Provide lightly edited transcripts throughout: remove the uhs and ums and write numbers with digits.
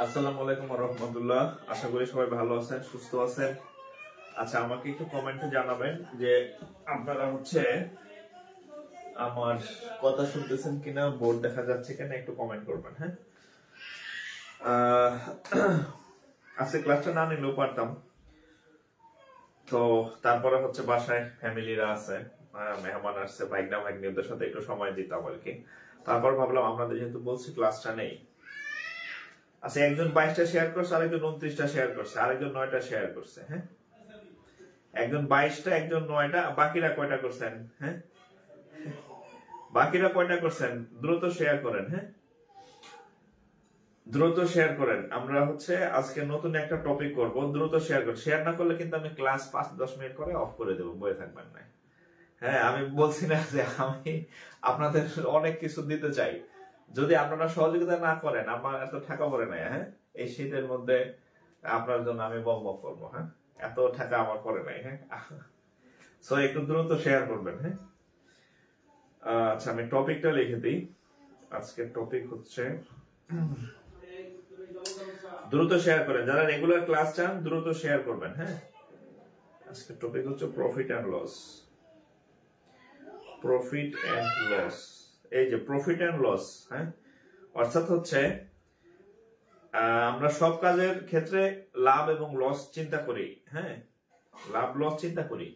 আসসালামু আলাইকুম ওয়া রাহমাতুল্লাহ। আশা করি সবাই ভালো আছেন, সুস্থ আছেন। আচ্ছা, আমাকে একটু কমেন্টে জানাবেন যে আপনারা আমার কথা শুনতেছেন কিনা, বোর্ড দেখা যাচ্ছে কিনা, একটু কমেন্ট করবেন। হ্যাঁ, আজকে ক্লাসটা না নিলেও পারতাম, তো তারপরে বাসায় ফ্যামিলিরা আছে, মেহমান আসছে, ভাইগনা ভাগ্নিদের সাথে একটু সময় দিতাম আর কি। তারপর ভাবলাম আপনাদের যেহেতু বলছি ক্লাসটা নেই। আচ্ছা, একজন 22টা শেয়ার করছে, আরেকজন 29টা শেয়ার করছে, আরেকজন 9টা শেয়ার করছে। হ্যাঁ, একজন 22টা, একজন 9টা, বাকিরা কয়টা করছেন? হ্যাঁ, বাকিরা কয়টা করছেন? দ্রুত শেয়ার করেন। হ্যাঁ, দ্রুত শেয়ার করেন। আমরা আজকে নতুন একটা টপিক করব, দ্রুত শেয়ার করেন। শেয়ার না করলে কিন্তু আমি ক্লাস 5-10 মিনিট করে অফ করে দেবো, বয়ে থাকবেন না। হ্যাঁ, আমি বলছি না যে আমি আপনাদের অনেক কিছু দিতে চাই, যদি আপনারা সহযোগিতা না করেন আমার এত টাকা পড়ে নাই। হ্যাঁ, এই শীতের মধ্যে আপনার জন্য আমি বক বক করবো। হ্যাঁ, এত টাকা আমার পড়ে নাই। হ্যাঁ, সো একটু দ্রুত শেয়ার করবেন। হ্যাঁ, আচ্ছা, আমি টপিকটা লিখে দিই। আজকের টপিক দ্রুত শেয়ার করেন। যারা রেগুলার ক্লাস চান দ্রুত শেয়ার করবেন। হ্যাঁ, আজকের topic profit and loss. Profit and loss, এই যে প্রফিট এন্ড লস। হ্যাঁ, অর্থাৎ আমরা সব কাজের ক্ষেত্রে লাভ এবং লস চিন্তা করি। হ্যাঁ, লাভ লস চিন্তা করি।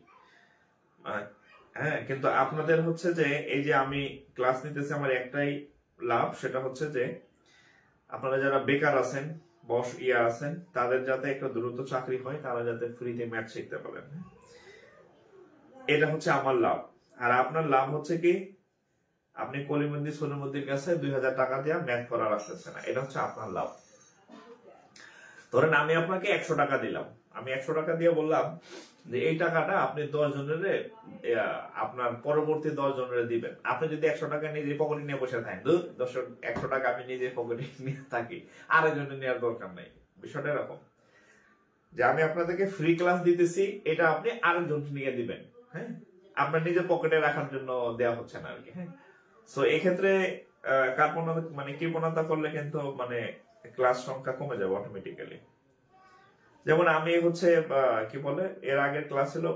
হ্যাঁ, কিন্তু আপনাদের যে এই যে আমি ক্লাস নিতেছি, আমার একটাই লাভ, সেটা যে আপনারা যারা বেকার আছেন, আছেন, তাদের যাতে একটা দ্রুত চাকরি হয়, তারা যাতে ফ্রিতে ম্যাথ শিখতে পারেন। এটা আমার লাভ। আর আপনার লাভ কি, আপনি কলিমুদ্দিন সলিমুদ্দির কাছে 2000 টাকা দিয়ে ম্যাথ করার আসতেছে না, এটা আপনার লাভ। ধরেন আমি আপনাকে 100 টাকা দিলাম, আমি 100 টাকা দিয়ে বললাম যে এই টাকাটা আপনি 10 জনের, আপনার পরবর্তী 10 জনের দিবেন। আপনি যদি 100 টাকা নিজে পকেটে নিয়ে বসে থাকেন, 100 টাকা আমি নিজে পকেটে নিয়ে থাকি, আরেকজনের নেওয়ার দরকার নাই। বিষয়টা এরকম যে আমি আপনাদেরকে ফ্রি ক্লাস দিতেছি, এটা আপনি আরেকজন নিয়ে দিবেন। হ্যাঁ, আপনার নিজের পকেটে রাখার জন্য দেওয়া হচ্ছে না আর কি। হ্যাঁ, সো এক্ষেত্রে কৃপণতা করলে কিন্তু ক্লাস সংখ্যা কমে যাবে অটোমেটিক্যালি। যেমন আমি এর আগের ক্লাস ছিল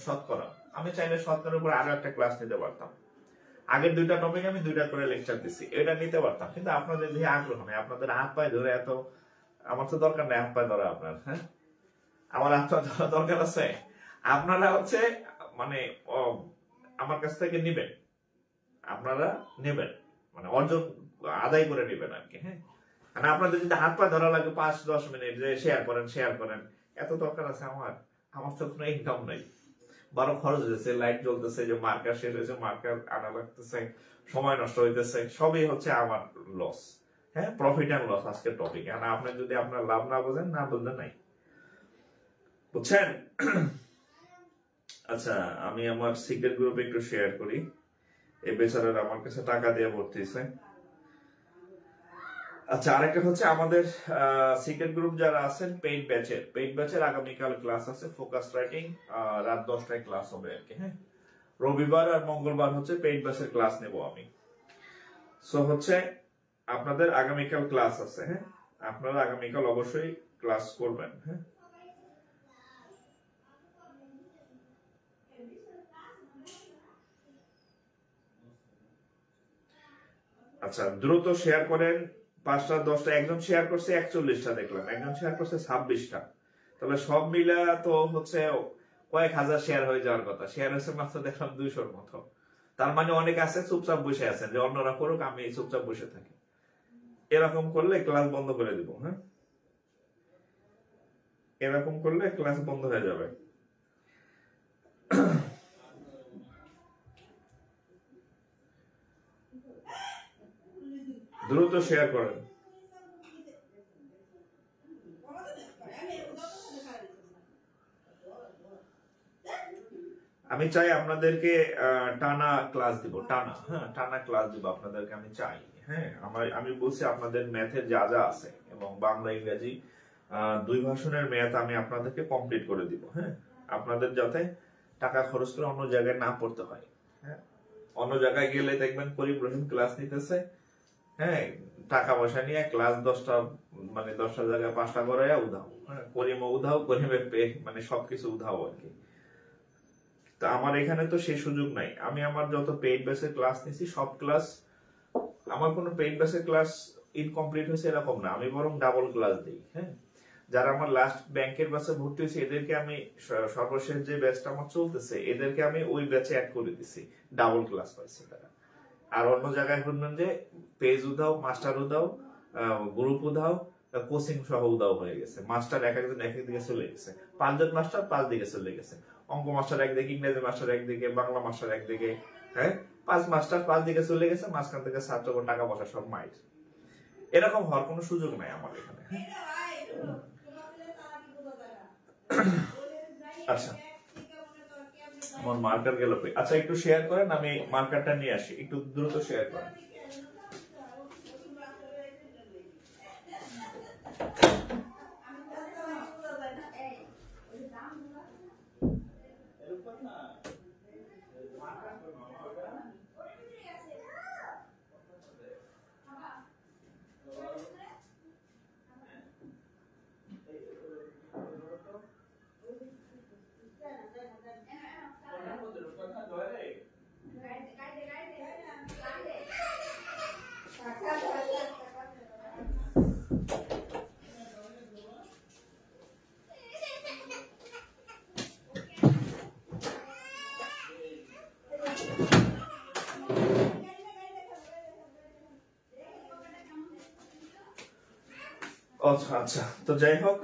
শতকরা, আমি চাইলে শতকরার উপর আরো একটা ক্লাস নিতে পারতাম। আগের 2টা টপিক আমি 2টা করে লেকচার দিছি, এটা নিতে পারতাম, কিন্তু আপনাদের যে আগ্রহ নেই, আপনাদের হাত পায়ে ধরে এত, আমার তো দরকার নেই হাত পায়ে ধরা আপনার, হ্যাঁ আমার হাত পায়ে ধরা দরকার আছে। আপনারা হচ্ছে মানে আমার কাছ থেকে নিবেন, আপনারা নেবেন, মানে অর্জন আদায় করে নেবেন আর কি। হ্যাঁ মানে আপনাদের যদি হাত পা ধরা লাগে 5-10 মিনিট যে শেয়ার করেন, এত দরকার আছে আমার? আমার তো কোনো ইনকাম নাই, বড় খরচ হয়েছে, লাইট জ্বলতেছে, যে মার্কার শেষ হয়েছে, মার্কার আনা লাগতেছে, সময় নষ্ট হইতেছে, সবই হচ্ছে আমার লস। হ্যাঁ প্রফিট এন্ড লস আজকের টপিক। আর আপনি যদি আপনার লাভ না বোঝেন, না বুঝলেন নাই, বুঝছেন? আচ্ছা আমি আমার সিক্রেট গ্রুপে একটু শেয়ার করি। এই বেচারারা আমার কাছে টাকা দিয়ে ভর্তি হয়েছে। আচ্ছা আরেকটা হচ্ছে আমাদের সিক্রেট গ্রুপ যারা আছেন পেইড ব্যাচের আগামীকাল ক্লাস আছে, ফোকাস রাইটিং, রাত 10টায় ক্লাস হবে আর কি। হ্যাঁ রবিবার আর মঙ্গলবার হচ্ছে পেইড ব্যাচের ক্লাস নেব আমি। সো হচ্ছে আপনাদের আগামীকাল ক্লাস আছে। হ্যাঁ আপনারা আগামীকাল অবশ্যই ক্লাস করবেন। হ্যাঁ আচ্ছা দ্রুত শেয়ার করেন, 5টা 10টা, একজন শেয়ার করছে 41টা দেখলাম, একজন শেয়ার করছে 26টা, তাহলে সব মিলা তো হচ্ছে কয়েক হাজার শেয়ার হয়ে যাওয়ার কথা, শেয়ার হয়েছে মাত্র দেখলাম 200-র মতো। তার মানে অনেক আছে চুপচাপ বসে আছেন যে অন্যরা করুক, আমি চুপচাপ বসে থাকি। এরকম করলে ক্লাস বন্ধ করে দিব। হ্যাঁ এরকম করলে ক্লাস বন্ধ হয়ে যাবে। দ্রুত শেয়ার করেন। আমি চাই আপনাদেরকে টানা ক্লাস দিব, টানা ক্লাস দিব আপনাদেরকে, আমি চাই। হ্যাঁ আমি বলছি আপনাদের ম্যাথের যা যা আছে এবং বাংলা ইংরেজি 2 ভাষণের ম্যাথ আমি আপনাদেরকে কমপ্লিট করে দিব। হ্যাঁ আপনাদের যাতে টাকা খরচ করে অন্য জায়গায় না পড়তে হয়। হ্যাঁ অন্য জায়গায় গেলে দেখবেন করিম রহিম ক্লাস নিতেছে, হ্যাঁ টাকা পয়সা নিয়ে ক্লাস 10টা মানে 10টা জায়গায় 5টা করে উধাও। হ্যাঁ করিমও উধাও, করিমের মানে সবকিছু উধাও আর কি। তা আমার এখানে তো সেই সুযোগ নাই। আমি আমার যত পেইড বেসের ক্লাস নিছি সব ক্লাস, আমার কোনো পেইড বেসের ক্লাস ইনকমপ্লিট হয়েছে এরকম না, আমি বরং ডাবল ক্লাস দিই। হ্যাঁ যারা আমার লাস্ট ব্যাংকের বাসে ভর্তি হয়েছে এদেরকে আমি সর্বশেষ যে ব্যাচটা আমার চলতেছে এদেরকে আমি ওই ব্যাচে অ্যাড করে দিছি, ডাবল ক্লাস পাইছে তারা। আর অন্য জায়গায় শুনবেন যে পেজ উধাও, মাস্টার উধাও, গ্রুপ উধাও, কোচিং সহ উধাও হয়ে গেছে, মাস্টার এক একজন এক একদিকে চলে গেছে, 5 জন মাস্টার 5 দিকে চলে গেছে, অঙ্ক মাস্টার একদিকে, ইংরেজি মাস্টার একদিকে, বাংলা মাস্টার একদিকে। হ্যাঁ 5 মাস্টার 5 দিকে চলে গেছে, মাঝখান থেকে ছাত্র টাকা পয়সা সব মাইর। এরকম হওয়ার কোনো সুযোগ নাই আমার এখানে। আচ্ছা আমার মার্কার গেল। আচ্ছা একটু শেয়ার করেন, আমি মার্কারটা নিয়ে আসি, একটু দ্রুত শেয়ার করেন। আচ্ছা আচ্ছা তো যাই হোক,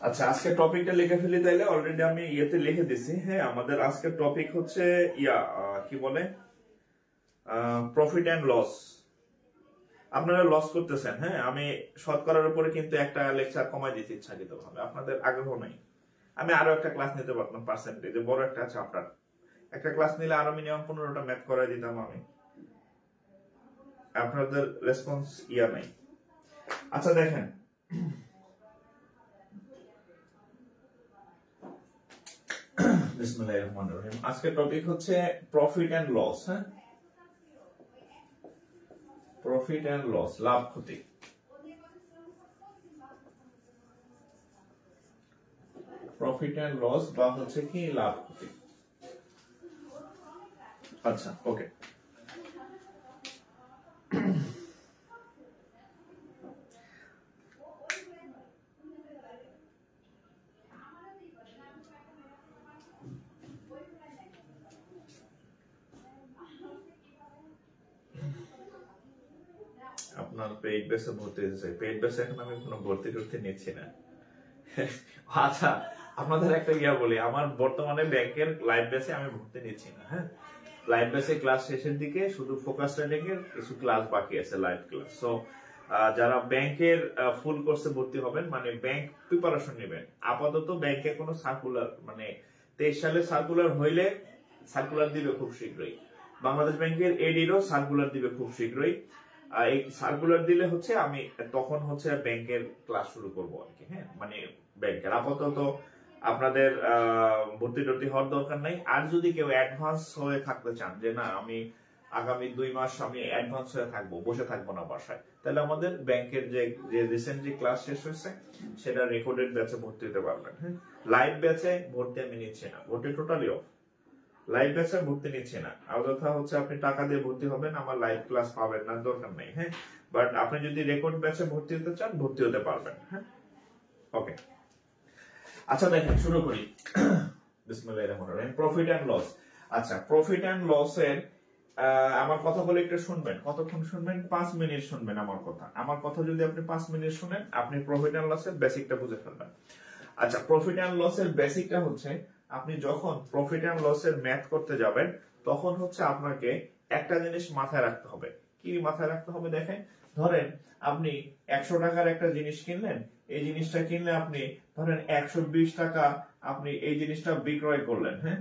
আচ্ছা আজকে টপিকটা লিখে ফেলি তাইলে, অলরেডি আমি ইয়েতে লিখে দিছি। হ্যাঁ আমাদের আজকের টপিক হচ্ছে কি বলে প্রফিট এন্ড লস। আপনারা লস করতেছেন। হ্যাঁ আমি শতকরার উপরে কিন্তু একটা লেকচার কমাই দিতে ইচ্ছাকৃত ভাবে, আপনাদের আগ্রহ নাই। আমি আরো একটা ক্লাস নিতে পারতাম, পার্সেন্টেজে বড় একটা আছে আপনার, একটা ক্লাস নিলে আরো মিনিমাম 15টা ম্যাথ করাই দিতাম আমি, আপনাদের রেসপন্স নাই। আচ্ছা দেখেন বিসমিল্লাহির রহমানির রহিম, আজকের টপিক হচ্ছে প্রফিট এন্ড লস। হ্যাঁ প্রফিট এন্ড লস, লাভ ক্ষতি। প্রফিট এন্ড লস বা হচ্ছে কি লাভ ক্ষতি। আচ্ছা ওকে, আপনার পেইড বেসে ভর্তি হয়েছে, পেইড বেসে এখন আমি কোনো ভর্তি টর্তি নিচ্ছি না। আচ্ছা আপনাদের একটা ইয়া বলি, আমার বর্তমানে ব্যাংকের লাইভ বেসে আমি ভর্তি নিচ্ছি না। হ্যাঁ, লাইভ বেসে ক্লাস শেষের দিকে শুধু ফোকাস ট্রেডিং এর কিছু ক্লাস বাকি আছে, লাইভ ক্লাস। সো যারা ব্যাংকের ফুল কোর্সে ভর্তি হবেন, মানে ব্যাংক প্রিপারেশন নেবেন, আপাতত ব্যাংকে কোনো সার্কুলার মানে 23 সালে সার্কুলার হইলে সার্কুলার দিবে খুব শীঘ্রই। বাংলাদেশ ব্যাংকের এডিরও সার্কুলার দিবে খুব শীঘ্রই। এই সার্কুলার দিলে হচ্ছে আমি তখন হচ্ছে ব্যাংকের ক্লাস শুরু করব আর কি। হ্যাঁ, মানে ব্যাংকের আপাতত আপনাদের ভর্তি টর্তি হওয়ার দরকার নাই। আর যদি কেউ অ্যাডভান্স হয়ে থাকতে চান যে না আমি আগামী 2 মাস আমি অ্যাডভান্স হয়ে থাকবো, বসে থাকবো না বাসায়, তাহলে আমাদের ব্যাংকের যে রিসেন্টলি ক্লাস শেষ হয়েছে সেটা রেকর্ডেড ব্যাচে ভর্তি হতে পারবেন। হ্যাঁ, লাইভ ব্যাচে ভর্তি আমি নিচ্ছি না, ভর্তি টোটালি অফ। লাইভ ব্যাচে ভর্তি নিচ্ছি না, অযথা হচ্ছে আপনি টাকা দিয়ে ভর্তি হবেন, আমার লাইভ ক্লাস পাবেন না, দরকার নাই। হ্যাঁ, বাট আপনি যদি রেকর্ড ব্যাচে ভর্তি হতে চান ভর্তি হতে পারবেন। হ্যাঁ ওকে, আচ্ছা দেখেন শুরু করি। বিসমিল্লাহির রহমানির রহিম। Profit and loss. আচ্ছা, প্রফিট এন্ড লস এর আমার কথা বলে একটু শুনবেন। কতক্ষণ শুনবেন? 5 মিনিট শুনবেন আমার কথা। আমার কথা যদি আপনি 5 মিনিট শুনেন, আপনি প্রফিট এন্ড লস এর বেসিকটা বুঝে ফেলবেন। আচ্ছা, প্রফিট এন্ড লস এর বেসিকটা হচ্ছে আপনি যখন প্রফিট এন্ড লস এর ম্যাথ করতে যাবেন তখন হচ্ছে আপনাকে একটা জিনিস মাথায় রাখতে হবে। কি মাথায় রাখতে হবে? দেখেন, ধরেন আপনি 100 টাকার একটা জিনিস কিনলেন, এই জিনিসটা কিনলে আপনি ধরেন 120 টাকা আপনি এই জিনিসটা বিক্রয় করলেন। হ্যাঁ,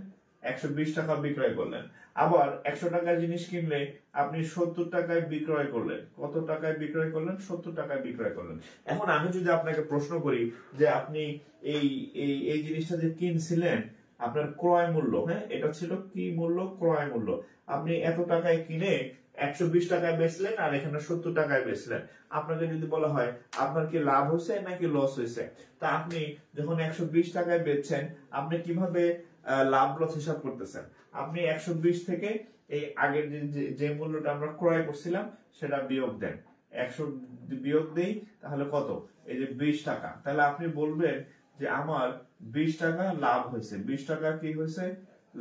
120 টাকা বিক্রয় করলেন। আবার 100 টাকার জিনিস কিনলে আপনি 70 টাকায় বিক্রয় করলেন। কত টাকায় বিক্রয় করলেন? 70 টাকায় বিক্রয় করলেন। এখন আমি যদি আপনাকে প্রশ্ন করি যে আপনি এই এই এই জিনিসটা যে কিনছিলেন, আপনার ক্রয় মূল্য, হ্যাঁ এটা ছিল কি মূল্য? ক্রয় মূল্য। আপনি এত টাকায় কিনে 120 টাকায় বেচলেন আর এখানে 70 টাকায় বেচলেন। আপনাকে যদি বলা হয় আপনার কি লাভ হয়েছে নাকি লস হয়েছে, তা আপনি যখন 120 টাকায় বেচছেন আপনি কিভাবে লাভ লস হিসাব করতেছেন? আপনি 120 থেকে এই আগের যে মূল্যটা আমরা ক্রয় করছিলাম সেটা বিয়োগ দেন। 100 বিয়োগ দেই তাহলে কত? এই যে 20 টাকা। তাহলে আপনি বলবেন যে আমার 20 টাকা লাভ হয়েছে। 20 টাকা কি হয়েছে?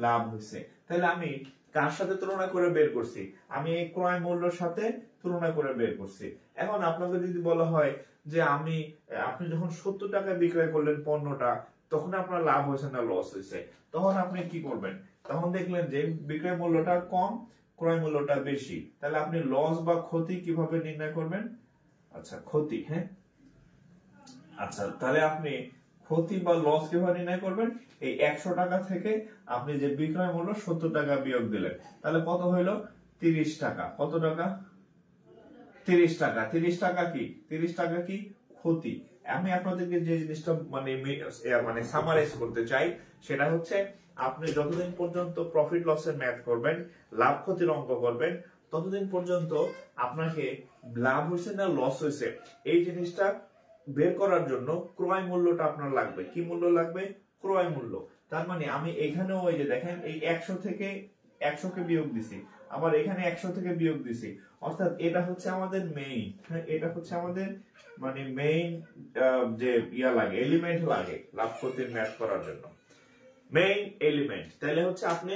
লাভ হয়েছে। তাহলে আমি কার সাথে তুলনা করে বের করছি? আমি এই ক্রয় মূল্যের সাথে তুলনা করে বের করছি। এখন আপনাকে যদি বলা হয় যে আপনি যখন 70 টাকায় বিক্রয় করলেন পণ্যটা, তখন আপনার লাভ হয়েছে না লস হয়েছে? তখন আপনি কি করবেন? তখন দেখলেন যে বিক্রয় মূল্যটা কম, ক্রয় মূল্যটা বেশি। তাহলে আপনি লস বা ক্ষতি কিভাবে নির্ণয় করবেন? আচ্ছা, ক্ষতি। হ্যাঁ, আচ্ছা তাহলে আপনি ক্ষতি বা লস কিভাবে নির্ণয় করবেন? এই 100 টাকা থেকে আপনি যে বিক্রয় মূল্য 70 টাকা বিয়োগ দিলেন, তাহলে কত হইলো? 30 টাকা। কত টাকা? 30 টাকা। 30 টাকা কি? 30 টাকা কি? ক্ষতি। আমি আপনাদেরকে যে জিনিসটা মানে সামারাইজ করতে চাই সেটা হচ্ছে আপনি যতদিন পর্যন্ত প্রফিট লসের ম্যাথ করবেন, লাভ ক্ষতির অঙ্ক করবেন, ততদিন পর্যন্ত আপনাকে লাভ হয়েছে না লস হয়েছে এই জিনিসটা বের করার জন্য ক্রয় মূল্যটা আপনার লাগবে। কি মূল্য লাগবে? ক্রয় মূল্য। তার মানে আমি এখানেও ওই যে দেখেন এই 100 থেকে 100 কে বিয়োগ দিছি, আবার এখানে 100 থেকে বিয়োগ দিছি, অর্থাৎ এটা হচ্ছে আমাদের মেইন। হ্যাঁ, এটা হচ্ছে আমাদের মানে মেইন যে লাগে, এলিমেন্ট লাগে লাভ ক্ষতির ম্যাথ করার জন্য, মেইন এলিমেন্ট। তাহলে হচ্ছে আপনি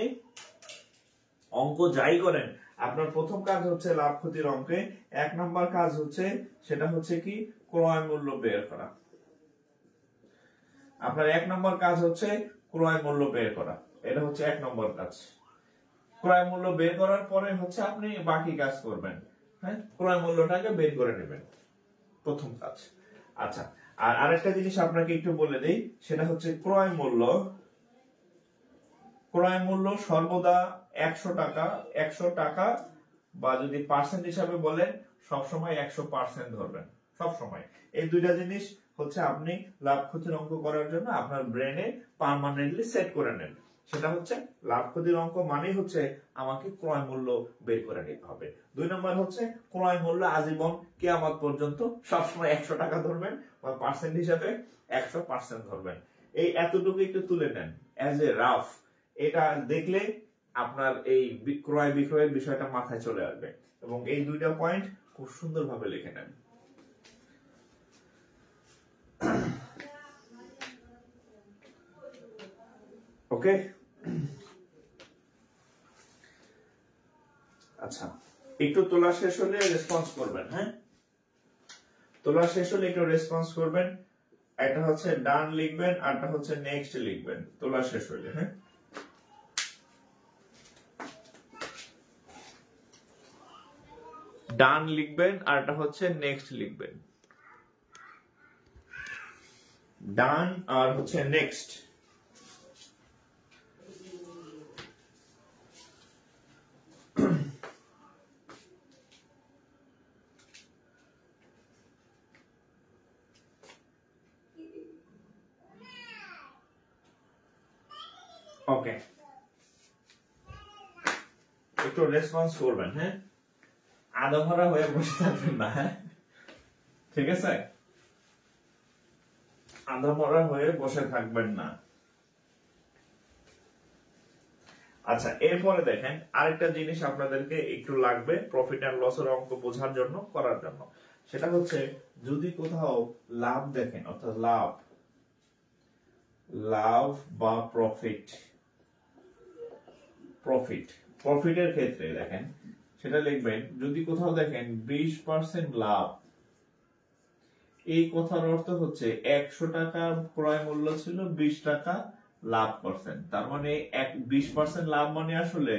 অঙ্ক যাই করেন, আপনার প্রথম কাজ হচ্ছে লাভ ক্ষতির অঙ্কে 1 নম্বর কাজ হচ্ছে সেটা হচ্ছে কি? ক্রয় মূল্য বের করা। আপনার 1 নম্বর কাজ হচ্ছে ক্রয় মূল্য বের করা। এটা হচ্ছে 1 নম্বর কাজ। ক্রয় মূল্য বের করার পরে হচ্ছে আপনি বাকি কাজ করবেন। হ্যাঁ, ক্রয় মূল্যটাকে বের করে নেবেন, প্রথম কাজ। আচ্ছা, আর আরেকটা জিনিস আপনাকে একটু বলে দেই, সেটা হচ্ছে ক্রয় মূল্য। ক্রয় মূল্য সর্বদা 100 টাকা। 100 টাকা বা যদি পার্সেন্ট হিসাবে বলেন সবসময় 100% ধরবেন, সবসময়। এই দুইটা জিনিস হচ্ছে আপনি লাভ ক্ষতির অঙ্ক করার জন্য আপনার ব্রেনে পার্মানেন্টলি সেট করে নেন। সেটা হচ্ছে লাভ ক্ষতির অঙ্ক মানেই হচ্ছে আমাকে ক্রয় মূল্য বের করে নিতে হবে। 2 নম্বর হচ্ছে ক্রয় মূল্য আজীবন কিয়ামত পর্যন্ত সবসময় 100 টাকা ধরবেন বা পার্সেন্ট হিসাবে 100% ধরবেন। এই এতটুকু একটু তুলে নেন অ্যাজ এ রাফ। এটা দেখলে আপনার এই ক্রয় বিক্রয়ের বিষয়টা মাথায় চলে আসবে, এবং এই দুইটা পয়েন্ট খুব সুন্দরভাবে লিখে নেন। ওকে, আচ্ছা, একটু তোলা শেষ হলে রেসপন্স করবেন। হ্যাঁ, তোলা শেষ হলে একটু রেসপন্স করবেন। একটা হচ্ছে ডান লিখবেন, আরটা হচ্ছে নেক্সট লিখবেন তোলা শেষ হলে। হ্যাঁ, ডান লিখবেন, আরটা হচ্ছে নেক্সট লিখবেন। ডান আর হচ্ছে নেক্সট। ওকে, একটু রেসপন্স করবেন। হ্যাঁ, আদমরা হয়ে বসে থাকবেন না। হ্যাঁ, ঠিক আছে, আদমরা হয়ে বসে থাকবেন না। আচ্ছা, এরপরে দেখেন আরেকটা জিনিস আপনাদেরকে একটু লাগবে প্রফিট এন্ড লসের অঙ্ক বোঝার জন্য, করার জন্য। সেটা হচ্ছে যদি কোথাও লাভ দেখেন, অর্থাৎ লাভ বা প্রফিটের ক্ষেত্রে দেখেন সেটা লিখবেন, যদি কোথাও দেখেন 20% লাভ, এই কথার অর্থ হচ্ছে 100 টাকা ক্রয় মূল্য ছিল, 20 টাকা লাভ করছেন। তার মানে 20% লাভ মানে আসলে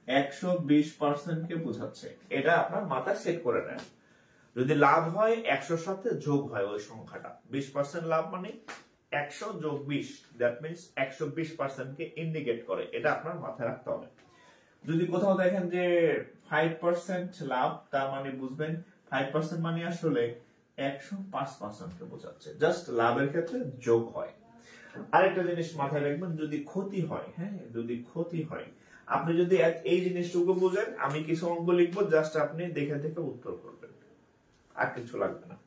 120% কে বোঝাচ্ছে। এটা আপনার মাথায় সেট করে নেন। যদি লাভ হয় 100 সাথে যোগ হয় ওই সংখ্যাটা, 20% লাভ মানে 100 যোগ 20, দ্যাট মিন্স 120% কে ইন্ডিকেট করে। এটা আপনার মাথায় রাখতে হবে। যদি কোথাও দেখেন যে 5% লাভ, তার মানে বুঝবেন 5% মানে আসলে 105% কে বোঝাচ্ছে। জাস্ট লাভের ক্ষেত্রে যোগ হয়। আরেকটা জিনিস মাথায় রাখবেন, যদি ক্ষতি হয়, হ্যাঁ, যদি ক্ষতি হয়, আপনি যদি এই জিনিসটুকু বুঝেন, আমি কিছু অঙ্ক লিখবো, জাস্ট আপনি দেখে দেখে উত্তর করবেন, আর কিছু লাগবে না।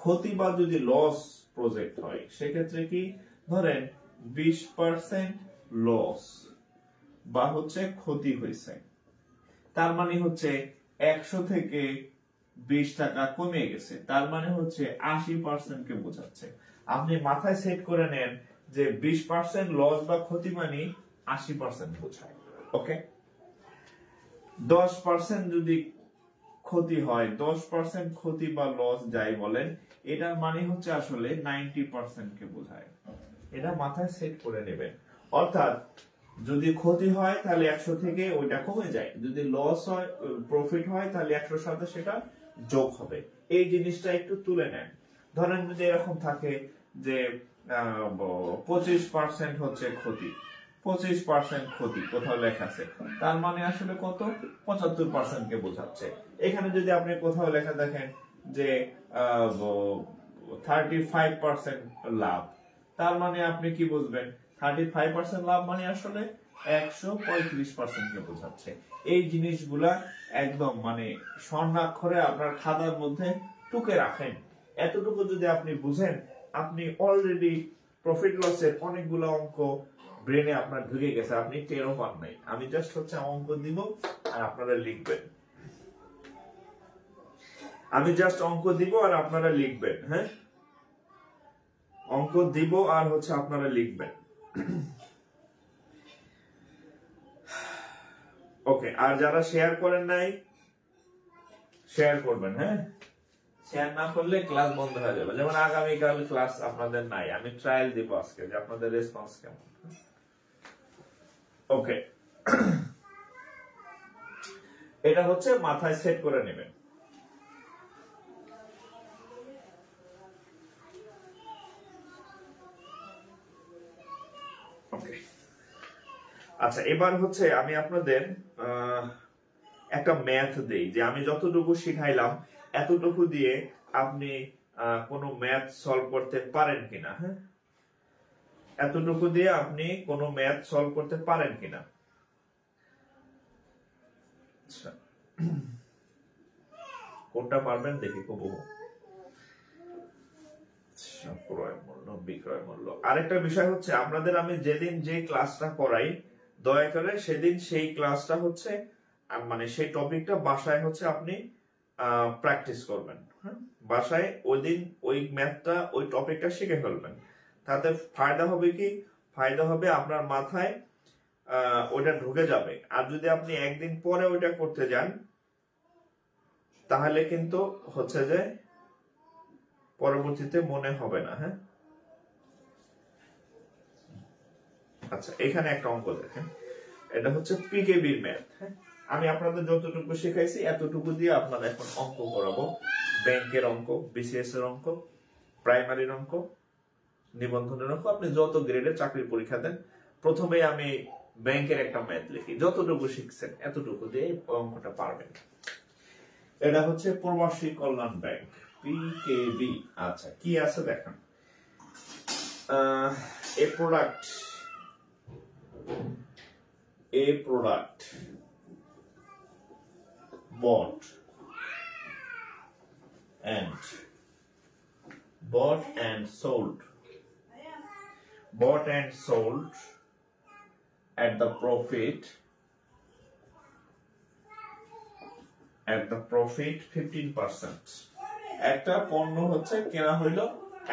ক্ষতি বা যদি লস প্রজেক্ট হয়, সেক্ষেত্রে কি ধরেন 20% লস বা হচ্ছে ক্ষতি হয়েছে, তার মানে হচ্ছে 100 থেকে 20 টাকা কমে গেছে, তার মানে হচ্ছে 80% কে বোঝাচ্ছে। আপনি মাথায় সেট করে নেন যে 20% লস বা ক্ষতি মানে 80% বোঝায়। ওকে, 10% যদি ক্ষতি হয়, 10% ক্ষতি বা লস যাই বলেন, এটার মানে হচ্ছে আসলে 90% কে বোঝায়। এটা মাথায় সেট করে নেবেন। অর্থাৎ যদি ক্ষতি হয় তাহলে 100 থেকে ওইটা কমে যায়, যদি লস হয়, প্রফিট হয়, তাহলে 100 সাথে সেটা যোগ হবে। এই জিনিসটা একটু তুলে নেন। ধরেন যদি এরকম থাকে যে 25% হচ্ছে ক্ষতি, 25% ক্ষতি কোথাও লেখা আছে, তার মানে আসলে কত? 75% কে বোঝাচ্ছে। এখানে যদি আপনি কোথাও লেখা দেখেন যে 35% লাভ, তার মানে আপনি কি বুঝবেন? 35% লাভ মানে আসলে 135% কে বোঝাচ্ছে। এই জিনিসগুলা একদম মানে স্বর্ণাক্ষরে আপনার খাতার মধ্যে টুকে রাখেন। এতটুকু যদি আপনি বুঝেন, আপনি অলরেডি প্রফিট লসের অনেকগুলো অঙ্ক ব্রেনে আপনার ঢুকে গেছে, আপনি টেরও পান নাই। আমি জাস্ট হচ্ছে অঙ্ক দিব আর আপনারা লিখবেন। আমি জাস্ট অঙ্ক দিব আর আপনারা লিখবেন। হ্যাঁ, অঙ্ক দিব আর হচ্ছে আপনারা লিখবেন। ওকে, আর যারা শেয়ার করেন নাই, শেয়ার করবেন। হ্যাঁ, শেয়ার না করলে ক্লাস বন্ধ হয়ে যাবে। যেমন আগামীকাল ক্লাস আপনাদের নাই, আমি ট্রায়াল দিব আজকে যে আপনাদের রেসপন্স কেমন। ওকে, এটা হচ্ছে মাথায় সেট করে নেবেন। ওকে, আচ্ছা, এবার হচ্ছে আমি আপনাদের একটা ম্যাথ দেই, যে আমি যতটুকু শিখাইলাম এতটুকু দিয়ে আপনি কোনো ম্যাথ সলভ করতে পারেন কিনা। হ্যাঁ, এতটুকু দিয়ে আপনি কোনো ম্যাথ সলভ করতে পারেন কিনা। আচ্ছা, কোনটা পারবেন দেখি কবু। ক্রয় মূল্য বিক্রয় মূল্য। আরেকটা বিষয় হচ্ছে আপনাদের আমি যেদিন যে ক্লাসটা করাই দয়া করে সেদিন সেই ক্লাসটা হচ্ছে মানে সেই টপিকটা বাসায় হচ্ছে আপনি প্র্যাকটিস করবেন। হ্যাঁ, বাসায় ওই দিন ওই ম্যাথটা ওই টপিকটা শিখে ফেলবেন। তাতে ফায়দা হবে কি, ফায়দা হবে আপনার মাথায় ওইটা ঢুকে যাবে। আর যদি আপনি একদিন পরে ওইটা করতে যান তাহলে কিন্তু হচ্ছে যে পরবর্তীতে মনে হবে না। হ্যাঁ, আচ্ছা এখানে একটা অঙ্ক দেখেন, এটা হচ্ছে পিকেবির ম্যাথ। হ্যাঁ, আমি আপনাদের যতটুকু শেখাইছি এতটুকু দিয়ে আপনারা এখন অঙ্ক করাবো। ব্যাংকের অঙ্ক, বিসিএস এর অঙ্ক, প্রাইমারির অঙ্ক, নিবন্ধনের অঙ্ক। আপনি যত গ্রেডের চাকরির পরীক্ষা দেন প্রথমে আমি ব্যাংকের একটা ম্যাথ লিখি, যতটুকু শিখছেন এতটুকু দিয়ে অঙ্কটা পারবেন। এটা হচ্ছে প্রবাসী কল্যাণ ব্যাংক, পিকেবি। আচ্ছা কি আছে দেখেন, এ product bought and sold at the profit 15%। একটা পণ্য হচ্ছে কেনা হইলো,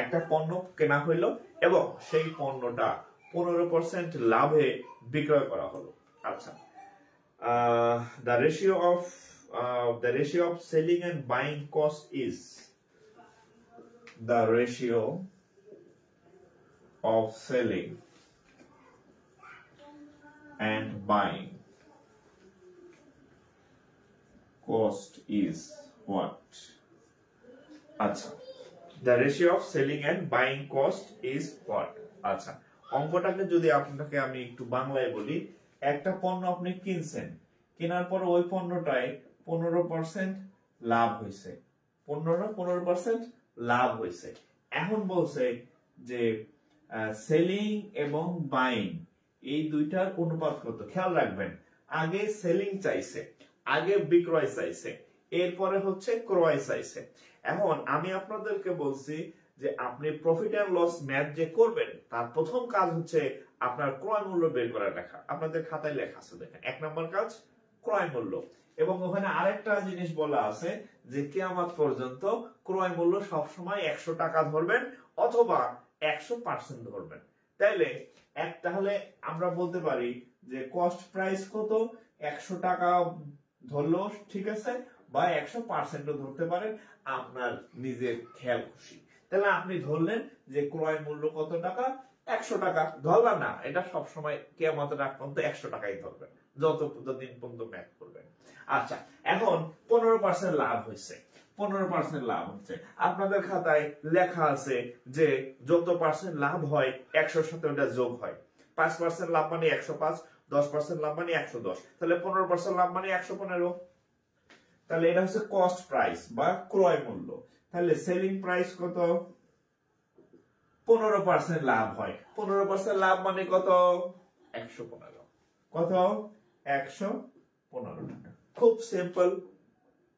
একটা পণ্য কেনা হইলো এবং সেই পণ্যটা 15% লাভে বিক্রয় করা হলো। আচ্ছা, the ratio of selling and buying cost is the ratio of selling and buying cost is what? আচ্ছা, the ratio of selling and buying cost is what? আচ্ছা, অঙ্কটাকে যদি আপনাকে আমি একটু বাংলায় বলি, একটা পণ্য আপনি কিনছেন, কেনার পর ওই পণ্যটায় 15% লাভ হয়েছে, 15% লাভ হয়েছে। এখন বলছে যে সেলিং এবং বাইং এই দুইটার অনুপাত কত। খেয়াল রাখবেন, আগে সেলিং চাইছে, আগে বিক্রয় চাইছে, এরপরে হচ্ছে ক্রয় চাইছে। এখন আমি আপনাদেরকে বলছি যে আপনি প্রফিট এন্ড লস ম্যাথ যে করবেন তার প্রথম কাজ হচ্ছে আপনার ক্রয় মূল্য বের করে লেখা। আপনাদের খাতায় লেখা আছে দেখেন, 1 নম্বর কাজ ক্রয় মূল্য। এবং ওখানে আরেকটা জিনিস বলা আছে যে কিয়ামত পর্যন্ত ক্রয় মূল্য সবসময় 100 টাকা ধরবেন অথবা 100% ধরবেন। তাহলে আমরা বলতে পারি যে কস্ট প্রাইস কত, 100 টাকা ধরলো ঠিক আছে, বা 100% ধরতে পারেন, আপনার নিজের খেয়াল খুশি। তাহলে আপনি ধরলেন যে ক্রয় মূল্য কত টাকা, 100 টাকা ধরলাম না, এটা সবসময় কিয়ামতের আগ পর্যন্ত 100 টাকাই ধরবেন যতদিন পর্যন্ত ম্যাথ করবেন। আচ্ছা, এখন 15% লাভ হয়েছে, 15% লাভ হচ্ছে। আপনাদের খাতায় লেখা আছে যে যত পার্সেন্ট লাভ হয় 100-র সাথে ওটা যোগ হয়। 5% লাভ মানে 105, 10% লাভ মানে 110, তাহলে 15% লাভ মানে 115। তাহলে এটা হচ্ছে কস্ট প্রাইস বা ক্রয় মূল্য। তাহলে সেলিং প্রাইস কত, 15% লাভ হয়, 15% লাভ মানে কত, 115। কত, 115 টাকা। খুব সিম্পল।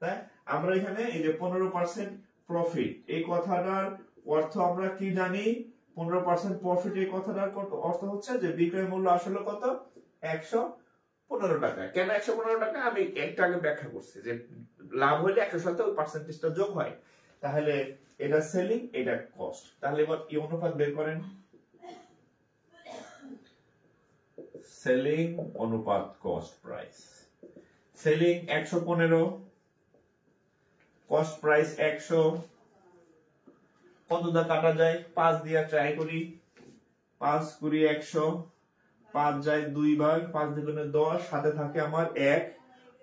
তাই আমরা এখানে এই যে 15% প্রফিট এই কথাটার অর্থ আমরা কি জানি, 15% প্রফিট এই কথাটার অর্থ হচ্ছে যে বিক্রয় মূল্য আসলে কত, 115 টাকা। কেন 115 টাকা আমি একটু আগে ব্যাখ্যা করছি যে লাভ হইলে 100 সাথে ওই পার্সেন্টেজটা যোগ হয়। তাহলে এটা সেলিং, এটা কস্ট। তাহলে এবার এই অনুপাত বের করেন, সেলিং অনুপাত cost price. Selling 115, cost price 100। কত দা কাটা যায়, 5 দিয়া ট্রাই করি, 5 কুড়ি 100, 5 যায় 2 বার, 5 দুগুণে 10, সাথে থাকে আমার 1,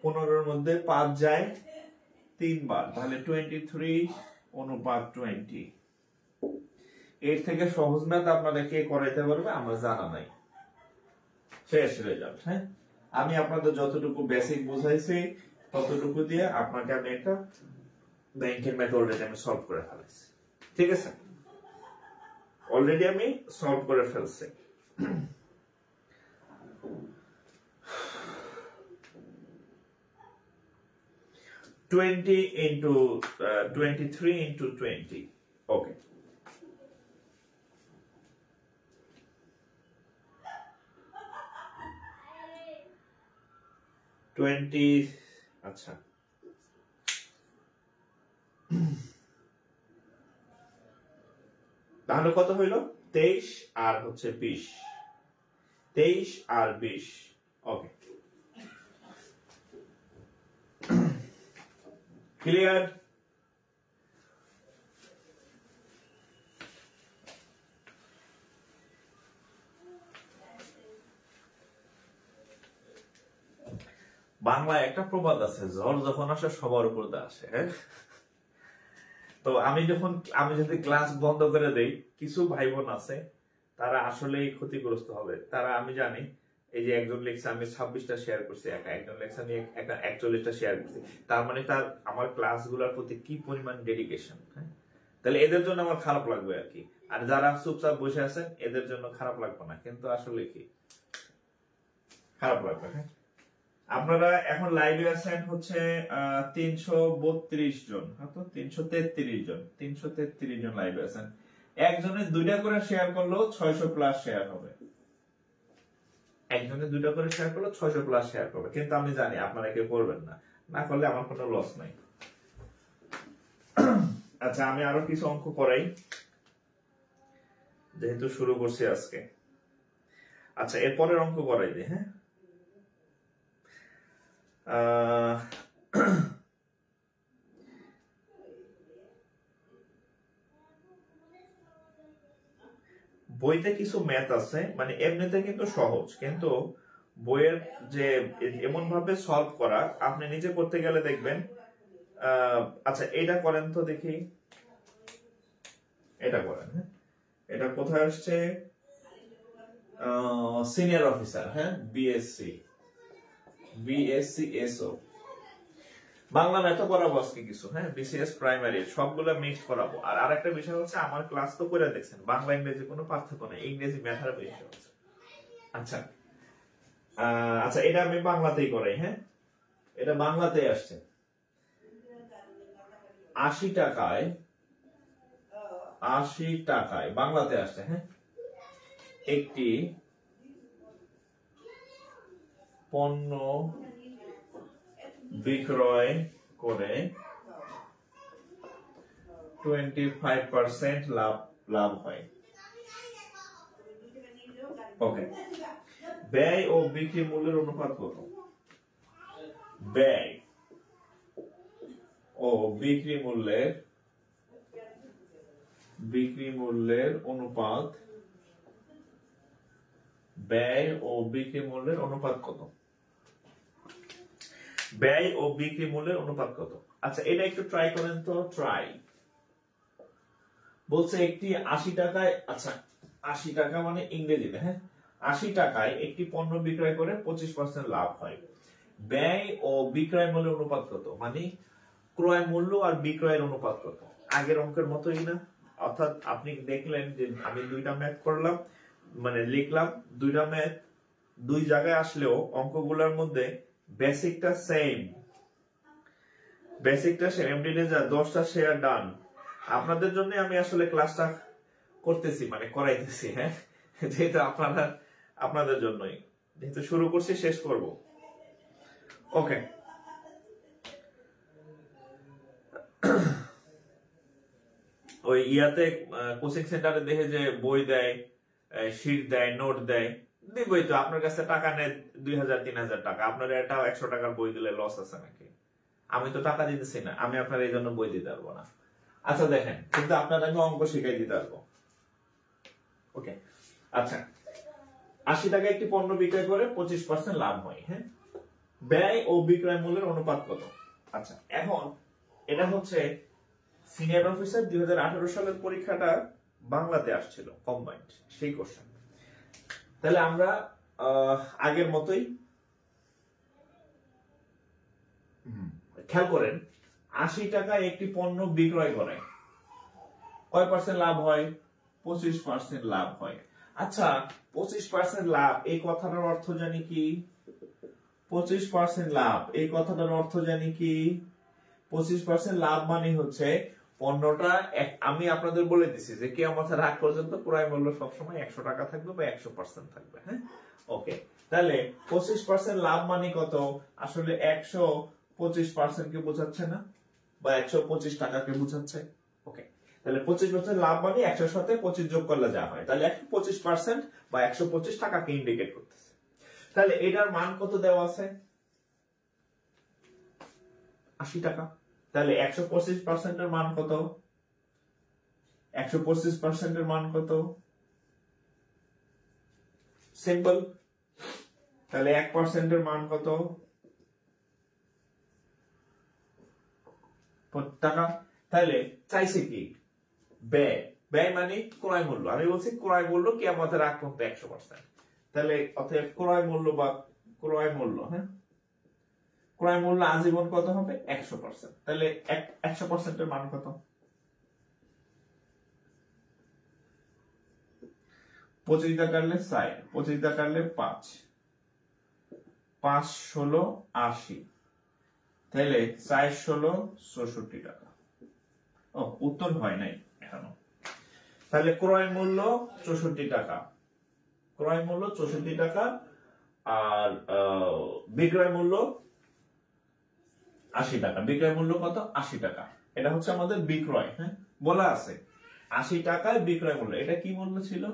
15-র মধ্যে 5 যায় 3 বার, তাহলে 23 অনুপাত 20। এর থেকে সহজ ম্যাথ আপনাদের কে করাইতে পারবে আমার জানা নাই। শেষ রেজাল্ট। হ্যাঁ, আমি আপনাদের যতটুকু বেসিক বুঝাইছি ততটুকু দিয়ে আপনাকে আমি একটা ব্যাংকের ম্যাথ অলরেডি আমি সলভ করে ফেলেছি। ঠিক আছে, অলরেডি আমি সলভ করে ফেলছি। Twenty into 23 into 20। ওকে, 20, আচ্ছা তাহলে কত হইল? 23 আর হচ্ছে 20, 23 আর 20। ওকে, ক্লিয়ার? বাংলায় একটা প্রবাদ আছে, ঝড় যখন আসে সবার উপর দিয়ে আসে। হ্যাঁ, তো আমি যদি ক্লাস বন্ধ করে দেই, কিছু ভাই বোন আছে তারা আসলেই ক্ষতিগ্রস্ত হবে। তারা, আমি জানি, এই যে একজন লেখছে আমি 26টা শেয়ার করছি, একজন লেখছে আমি 41টা শেয়ার করছি, তার মানে তার আমার ক্লাসগুলোর প্রতি কি পরিমাণ ডেডিকেশন। হ্যাঁ, তাহলে এদের জন্য আমার খারাপ লাগবে আর কি। আর যারা চুপচাপ বসে আছেন এদের জন্য খারাপ লাগবে না, কিন্তু আসলে কি খারাপ লাগবে। হ্যাঁ, আপনারা এখন লাইভে আছেন হচ্ছে 332 জন, হ্যাঁ তো 333 জন, 333 জন লাইভে আছেন। একজনে 2টা করে শেয়ার করলেও 600 প্লাস শেয়ার হবে। একজনে 2টা করে শেয়ার করলে 600 প্লাস শেয়ার করবে, কিন্তু আমি জানি আপনারা কেউ করবেন না, না করলে আমার কোনো লস নাই। আচ্ছা, আমি আরো কিছু অঙ্ক করাই যেহেতু শুরু করছি আজকে। আচ্ছা, এরপরের অঙ্ক করাই দিই। হ্যাঁ, বইতে কিছু ম্যাথ আছে, মানে এমনিতে কিন্তু সহজ, কিন্তু বইয়ের যে এমন ভাবে সলভ করা, আপনি নিজে করতে গেলে দেখবেন। আচ্ছা, এটা করেন তো দেখি, এটা করেন। হ্যাঁ, এটা কোথায় আসছে? সিনিয়র অফিসার, হ্যাঁ, বিএসসি এসও বাংলা ম্যাথ করাবো আজকে কিছু। হ্যাঁ, বিসিএস প্রাইমারি সবগুলো মিক্স করাবো। আর আরেকটা বিষয় হচ্ছে, আমার ক্লাস তো করে দেখছেন, বাংলা ইংরেজি কোনো পার্থক্য নেই, ইংরেজি ম্যাথার বেশি হচ্ছে। আচ্ছা, আচ্ছা, এটা আমি বাংলাতেই করাই। হ্যাঁ, এটা বাংলাতেই আসছে। 80 টাকায় বাংলাতে আসছে। হ্যাঁ, একটি পণ্য বিক্রয় করে 25% লাভ হয়। ওকে, ব্যয় ও বিক্রি মূল্যের অনুপাত কত? ব্যয় ও বিক্রি মূল্যের অনুপাত, ব্যয় ও বিক্রি মূল্যের অনুপাত কত? ব্যয় ও বিক্রি মূল্যের অনুপাত কত? আচ্ছা, এটা একটু ট্রাই করেন তো। ট্রাই বলছে একটি 80 টাকায়, আচ্ছা 80 টাকা মানে ইংরেজিতে, হ্যাঁ, 80 টাকায় একটি পণ্য বিক্রয় করে 25% লাভ হয়। ব্যয় ও বিক্রয় মূল্যের অনুপাত কত? মানে ক্রয় মূল্য আর বিক্রয়ের অনুপাত কত? আগের অঙ্কের মতোই না? অর্থাৎ আপনি দেখলেন যে আমি 2টা ম্যাথ করলাম, মানে লিখলাম, 2টা ম্যাথ 2 জায়গায় আসলেও অঙ্কগুলোর মধ্যে বেসিকটা সেম। এমডিতে যা 10টা শেয়ার ডান। আপনাদের জন্য আমি আসলে ক্লাসটা করতেছি, মানে করাইতেছি। হ্যাঁ, যেহেতু আপনাদের জন্যই, যেহেতু শুরু করছি শেষ করব। ওকে, ওই ইয়াতে কোচিং সেন্টারে দেখে যে বই দেয়, শিট দেয়, নোট দেয়, দিবই তো। আপনার কাছে টাকা নেয় 2000-3000 টাকা, আপনার এটা 100 টাকার বই দিলে লস আছে নাকি? আমি তো টাকা দিতেছি না, আমি আপনার এই জন্য বই দিতে পারবো না। আচ্ছা দেখেন, কিন্তু আপনার আমি অঙ্ক শিখাই দিতে পারবো। ওকে, আচ্ছা, 80 টাকা একটি পণ্য বিক্রয় করে 25% লাভ হয়। হ্যাঁ, ব্যয় ও বিক্রয় মূল্যের অনুপাত কত? আচ্ছা, এখন এটা হচ্ছে সিনিয়র অফিসার 2018 সালের পরীক্ষাটা বাংলাতে আসছিল কম্বাইন্ড, সেই কোশ্চেন। তাহলে আমরা আগের মতোই খেয়াল করেন, 80 টাকায় একটি পণ্য বিক্রয় করে কয় পার্সেন্ট লাভ হয়? 25% লাভ হয়। আচ্ছা, 25% লাভ এই কথাটার অর্থ জানি কি? 25% লাভ এই কথাটার অর্থ জানি কি? 25% লাভ মানে হচ্ছে পণ্যটা, আমি আপনাদের বলে দিছি যে কিয়ামতের আগ পর্যন্ত ক্রয় মূল্য সবসময় 100 টাকা থাকবে বা 100% থাকবে। হ্যাঁ, ওকে, তাহলে 25% লাভ মানে কত? আসলে 125% কে বোঝাচ্ছে না, বা 125 টাকাকে বোঝাচ্ছে। ওকে, তাহলে 25% লাভ মানে 100 সাথে 25 যোগ করলে যা হয়, তাহলে 125% বা 125 টাকাকে ইন্ডিকেট করতেছে। তাহলে এটার মান কত দেওয়া আছে? 80 টাকা। তাহলে 125% এর মান কত? 125% এর মান কত? সিম্পল। তাহলে 1% এর মান কত? টাকা। তাহলে চাইছে কি? ব্যয়। ব্যয় মানে ক্রয় মূল্য। আমি বলছি ক্রয় মূল্য কিয়ামতের আগ পর্যন্ত 100%। তাহলে অতএব ক্রয় মূল্য বা ক্রয় মূল্য, হ্যাঁ, ক্রয় মূল্য আজীবন কত হবে? 100%। তাহলে 100% এর মান কত? 25 দা কাটলে 60, 25 দা কাটলে 5, 5 16 80, তাহলে 4 16 64 টাকা। ও, উত্তর হয় নাই এখনো। তাহলে ক্রয় মূল্য 64 টাকা, ক্রয় মূল্য 64 টাকা, আর বিক্রয় মূল্য 80 টাকা। বিক্রয় মূল্য কত? 80 টাকা। এটা হচ্ছে আমাদের বিক্রয়, হ্যাঁ, বলা আছে 80 টাকায় বিক্রয় মূল্য। এটা কি মূল্য ছিল?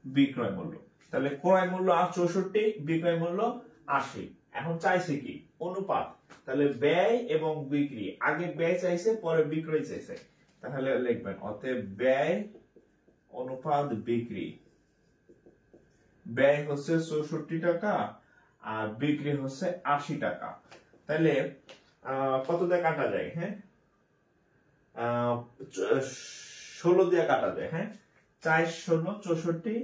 বিক্রয় মূল্য। তাহলে ক্রয় মূল্য 64, বিক্রয় মূল্য 80। এখন চাইছে কি? অনুপাত। তাহলে ব্যয় এবং বিক্রি, আগে ব্যয় চাইছে, পরে বিক্রয় চাইছে। তাহলে লিখবেন অতএব ব্যয় অনুপাত বিক্রি। ব্যয় হচ্ছে 64 টাকা আর বিক্রি হচ্ছে 80 টাকা। তাহলে কত দিয়ে কাটা যায়? হ্যাঁ, 16 দিয়ে কাটা যায়। হ্যাঁ, 4 16 64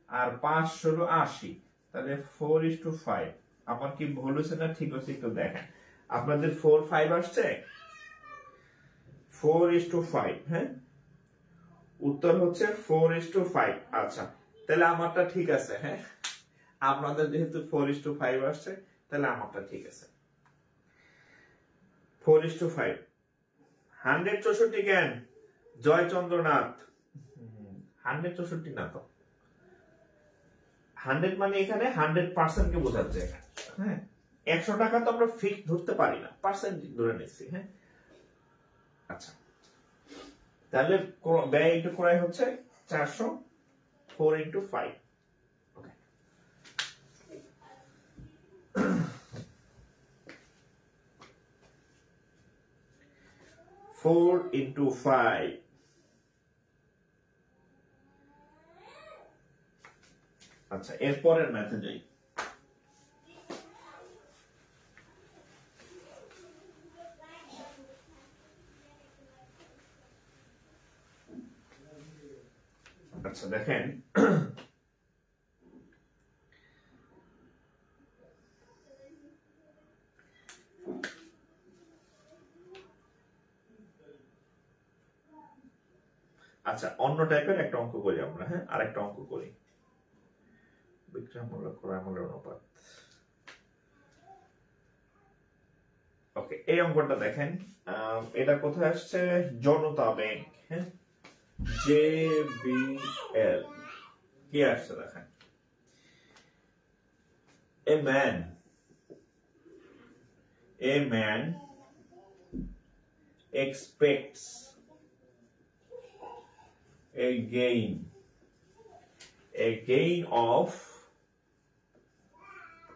আর 5 16 80। তাহলে 4:5। আমার কি ভুল হয়েছে না ঠিক হচ্ছে একটু দেখেন। আপনাদের 4 5 আসছে? 4:5। হ্যাঁ, উত্তর হচ্ছে 4:5। আচ্ছা, তাহলে আমারটা ঠিক আছে। হ্যাঁ, আপনাদের যেহেতু 4:5 আসছে, তাহলে আমারটা ঠিক আছে। 4:5। 164 কেন? জয়চন্দ্রনাথ 164 না তো। 100 মানে এখানে 100% কে বোঝাচ্ছে। হ্যাঁ, 100 টাকা তো আমরা ফিক্স ধরতে পারি না, পার্সেন্ট ধরে নিচ্ছি। হ্যাঁ, আচ্ছা, তাহলে ব্যয় ইনটু ক্রয় হচ্ছে 400, 4:5। ওকে, 4:5। আচ্ছা, এরপরের ম্যাথে যাই। আচ্ছা, দেখেন আচ্ছা, অন্য টাইপের একটা অঙ্ক করি আমরা। হ্যাঁ, আরেকটা অঙ্ক করি। বিক্রয় মূল্য ক্রয় মূল্যের অনুপাত। ওকে, এই অঙ্কটা দেখেন। এটা কোথায় আসছে? জনতা ব্যাংক। হ্যাঁ, JBL কি আসছে দেখেন। A man expects a gain of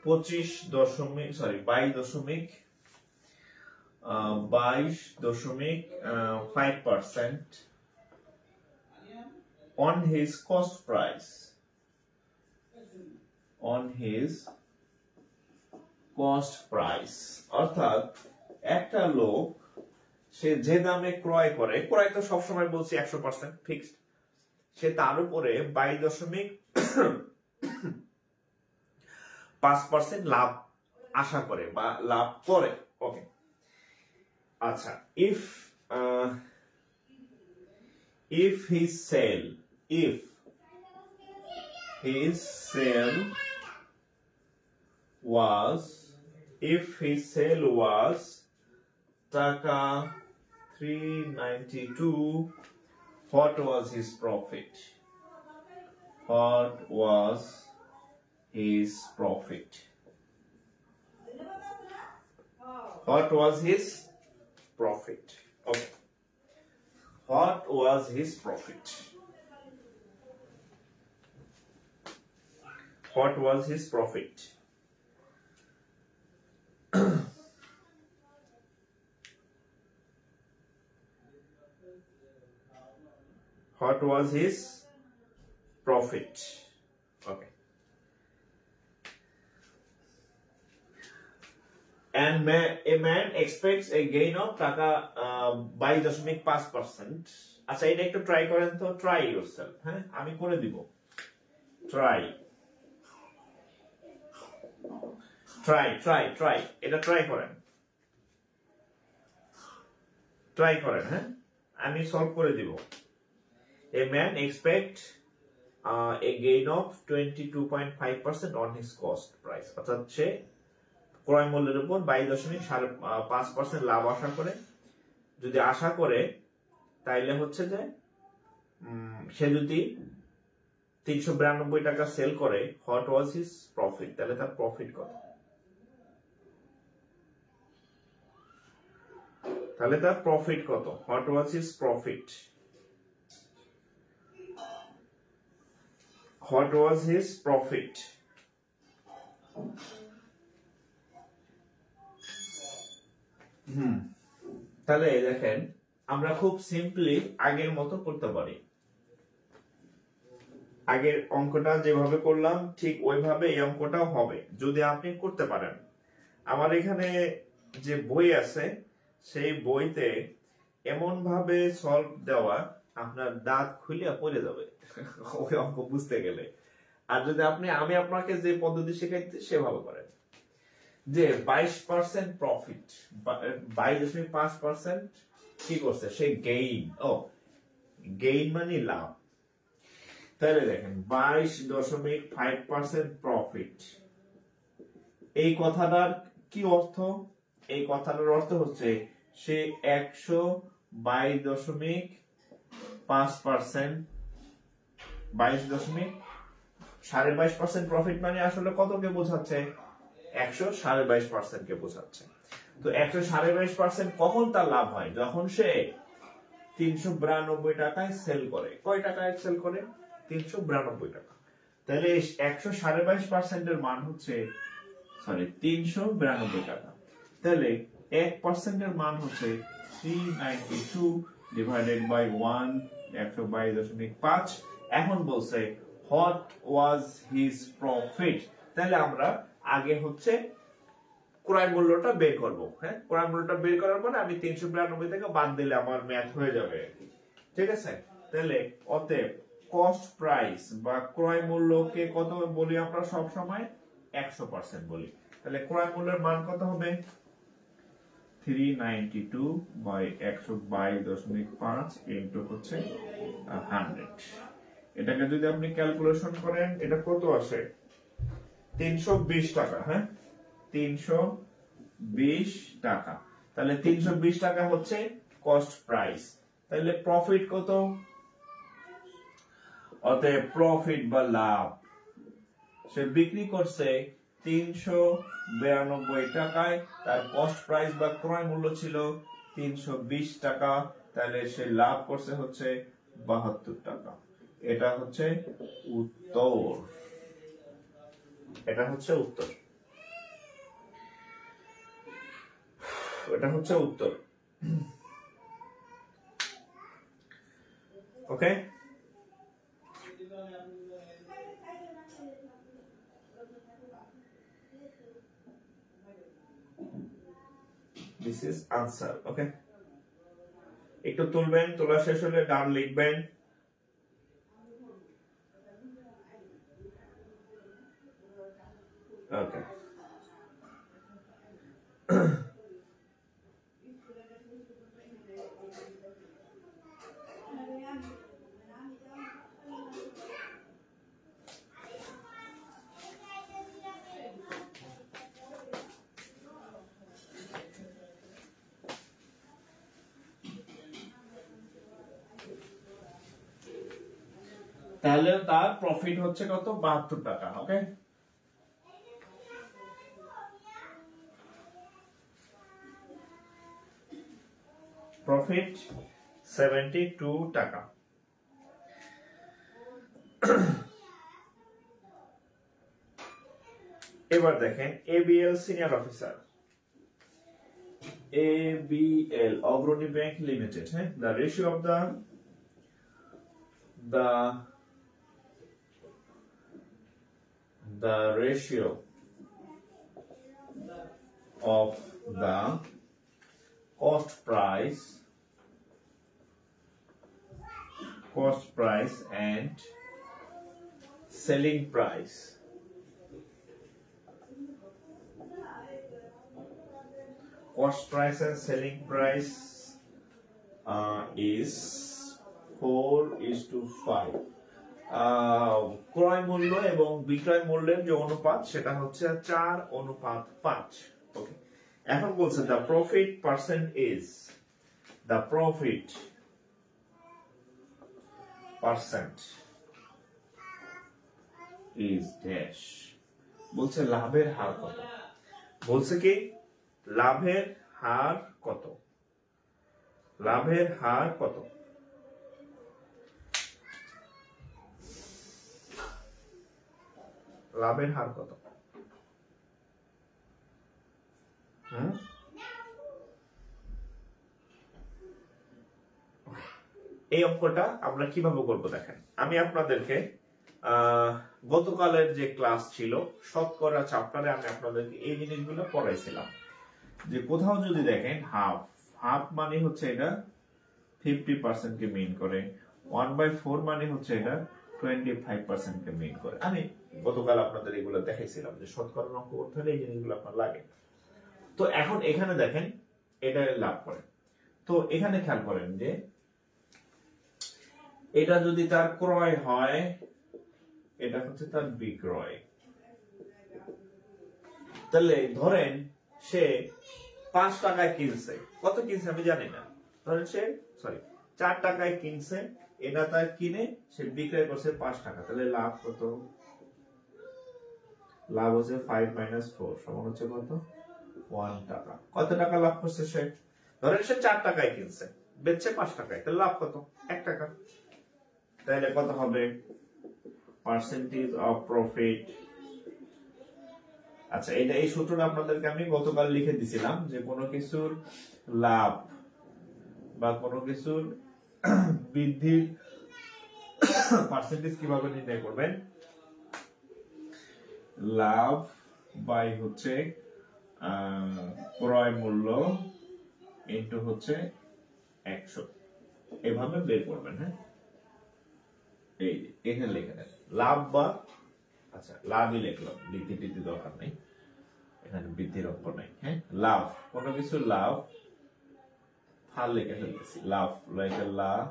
22.5% on his cost price, অর্থাৎ একটা লোক সে যে দামে ক্রয় করে, ক্রয় তো সবসময় বলছি 100% ফিক্সড, সে তার উপরে 22.5% লাভ আশা করে বা লাভ করে। ওকে, আচ্ছা, if his sale was টাকা 392, what was his profit? his profit? What was his profit? Okay. What was his profit? What was his profit? What was his profit? Okay. And a man expects a gain of টাকা 22.5%. আচ্ছা এটা একটু try করেন তো, try yourself. হ্যাঁ আমি করে দিব, ট্রাই ট্রাই ট্রাই ট্রাই এটা ট্রাই করেন, ট্রাই করেন। হ্যাঁ আমি সলভ করে দিব। A man expects a gain of 22.5% on his cost price, অর্থাৎ সে ক্রয় মূল্যের উপর 22.5% লাভ আশা করে। যদি আশা করে তাইলে হচ্ছে যে সে যদি 392 টাকা সেল করে, হোয়াট ওয়াজ হিজ প্রফিট, তাহলে তার প্রফিট কত? তাহলে তার প্রফিট কত? What was his profit? What was his profit? তাহলে দেখেন আমরা খুব সিম্পলি আগের মতো করতে পারি। আগের অঙ্কটা যেভাবে করলাম ঠিক ওইভাবে এই অঙ্কটাও হবে যদি আপনি করতে পারেন। আমার এখানে যে বই আছে সেই বইতে এমন ভাবে সলভ দেওয়া আপনার দাঁত খুলে পড়ে যাবে ওই অঙ্ক বুঝতে গেলে। আর যদি আমি আপনাকে যে পদ্ধতি শেখাইতে সেভাবে করেন যে 22% প্রফিট, 22.5% কি করছে সে গেইন, গেইন মানে লাভ। তাহলে দেখেন 22.5% প্রফিট, এই কথাটার কি অর্থ? এই কথাটার অর্থ হচ্ছে সে 122.5%, 22.5% প্রফিট মানে আসলে কতকে বোঝাচ্ছে? 122.5% কে বোঝাচ্ছে। তো 122.5% কখন তার লাভ হয়? যখন সে 392 টাকায় সেল করে। কয় টাকায় সেল করে? 392 টাকা। তাহলে 122.5% এর মান হচ্ছে 392 টাকা। তাহলে 1% এর মান হচ্ছে 392 ডিভাইডেড বাই 1, 122.5। এখন বলছে হোয়াট ওয়াজ হিজ প্রফিট। তাহলে আমরা আগে হচ্ছে ক্রয় মূল্যটা বের করব। হ্যাঁ ক্রয় মূল্যটা বের করার পরে আমি 392 থেকে বাদ দিলে আমার ম্যাথ হয়ে যাবে আর কি। ঠিক আছে? তাহলে অতএব কস্ট প্রাইস বা ক্রয় মূল্যকে কত বলি আমরা সব সময়? 100% বলি। তাহলে ক্রয় মূল্যের মান কত হবে? 392 বাই 122.5 ইনটু হচ্ছে 100। এটাকে যদি আপনি ক্যালকুলেশন করেন এটা কত আসে? 320 টাকা। হ্যাঁ 320 টাকা। তাহলে 320 টাকা হচ্ছে কস্ট প্রাইস। তাহলে প্রফিট কত? অতএব প্রফিট বা লাভ, সে বিক্রি করছে 392 টাকায়, তার কস্ট প্রাইস বা ক্রয় মূল্য ছিল 320 টাকা, তাহলে সে লাভ করছে হচ্ছে 72 টাকা। এটা হচ্ছে উত্তর। এটা হচ্ছে উত্তর। এটা হচ্ছে উত্তর। ওকে? This is answer. Okay? একটু তুলবেন, তোলা শেষ হলে ডান লিখবেন। ওকে। তাহলে তার প্রফিট হচ্ছে কত? 72 টাকা। ওকে? প্রফিট 72 টাকা। এবার দেখেন ABL সিনিয়র অফিসার, ABL অগ্রণী ব্যাংক লিমিটেড, হ্যাঁ, the ratio of the ratio of the cost price and selling price is 4:5। ক্রয় মূল্য এবং বিক্রয় মূল্যের যে অনুপাত সেটা হচ্ছে 4:5। ওকে, এখন বলছে the profit percent is dash। বলছে লাভের হার কত, বলছে কি লাভের হার কত, লাভের হার কত। লাভের হার কত? এই অঙ্কটা আমরা কিভাবে করব দেখেন, আমি আপনাদেরকে গতকালের যে ক্লাস ছিল শতকরা চ্যাপ্টারে আমি আপনাদেরকে এই জিনিসগুলো পড়াইছিলাম, যে কোথাও যদি দেখেন হাফ মানে হচ্ছে এটা 50% কে মিন করে, 1/4 মানে হচ্ছে এটা 25% কে মিন করে। আমি গতকাল আপনাদের এগুলো দেখাইছিলাম যে শতকরা অঙ্ক করতে হলে এই জিনিসগুলো আপনার লাগে। তো এখন এখানে দেখেন এটা লাভ করে, তো এখানে খেয়াল করেন যে এটা যদি তার ক্রয় হয়, এটা হচ্ছে তার বিক্রয়, তাহলে ধরেন সে 5 টাকায় কিনছে, কত কিনছে আমি জানি না, ধরেন সে 4 টাকায় কিনছে, এটা তার কিনে সে বিক্রয় করছে 5 টাকা, তাহলে লাভ কত? লাভ হচ্ছে 5 - 4 সমান হচ্ছে কত? 1 টাকা। কত টাকা লাভ করছে সে? ধরেন সে 4 টাকায় কিনছে, বেচছে 5 টাকায়, তাহলে লাভ কত? 1 টাকা। তাহলে কত হবে? Percentage of profit. আচ্ছা, এটা এই সূত্রটা আপনাদেরকে আমি গতকাল লিখে দিছিলাম, যে কোনো কিছুর লাভ বা কোনো কিছুর বৃদ্ধির পার্সেন্টেজ কিভাবে নির্ণয় করবেন? লাভ বাই হচ্ছে ক্রয় মূল্য ইনটু হচ্ছে 100, এভাবে বের করবেন। হ্যাঁ, এই এখানে লিখে দেন লাভ বা, আচ্ছা লাভই লিখলাম, বৃদ্ধি দরকার নেই, এখানে বৃদ্ধির অঙ্ক নাই। হ্যাঁ, লাভ, কোনো কিছু লাভ, ফাল লিখে ফেলতেছি, লাভ লাইকে লাভ,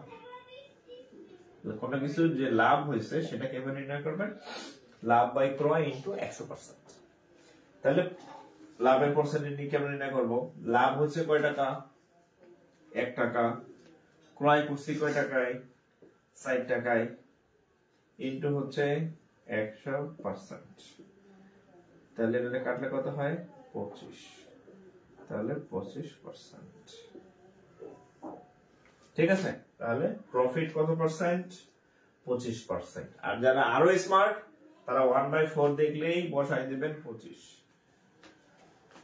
কোনো কিছু যে লাভ হয়েছে সেটা কিভাবে নির্ণয় করবেন? লাভ বাই ক্রয় ইনটু 100%। তাহলে লাভের পার্সেন্টেজ কেমন নির্ণয় করব? লাভ হচ্ছে কয় টাকা? 1 টাকা। ক্রয় করছি কয় টাকায়? 60 টাকায়, ইনটু হচ্ছে 100%। তাহলে এটা কাটলে কত হয়? 25। তাহলে 25%। ঠিক আছে, তাহলে প্রফিট কত পার্সেন্ট? 25%। আর যারা আরো স্মার্ট তারা 1/4 দেখলেই বসাই দিবেন 25।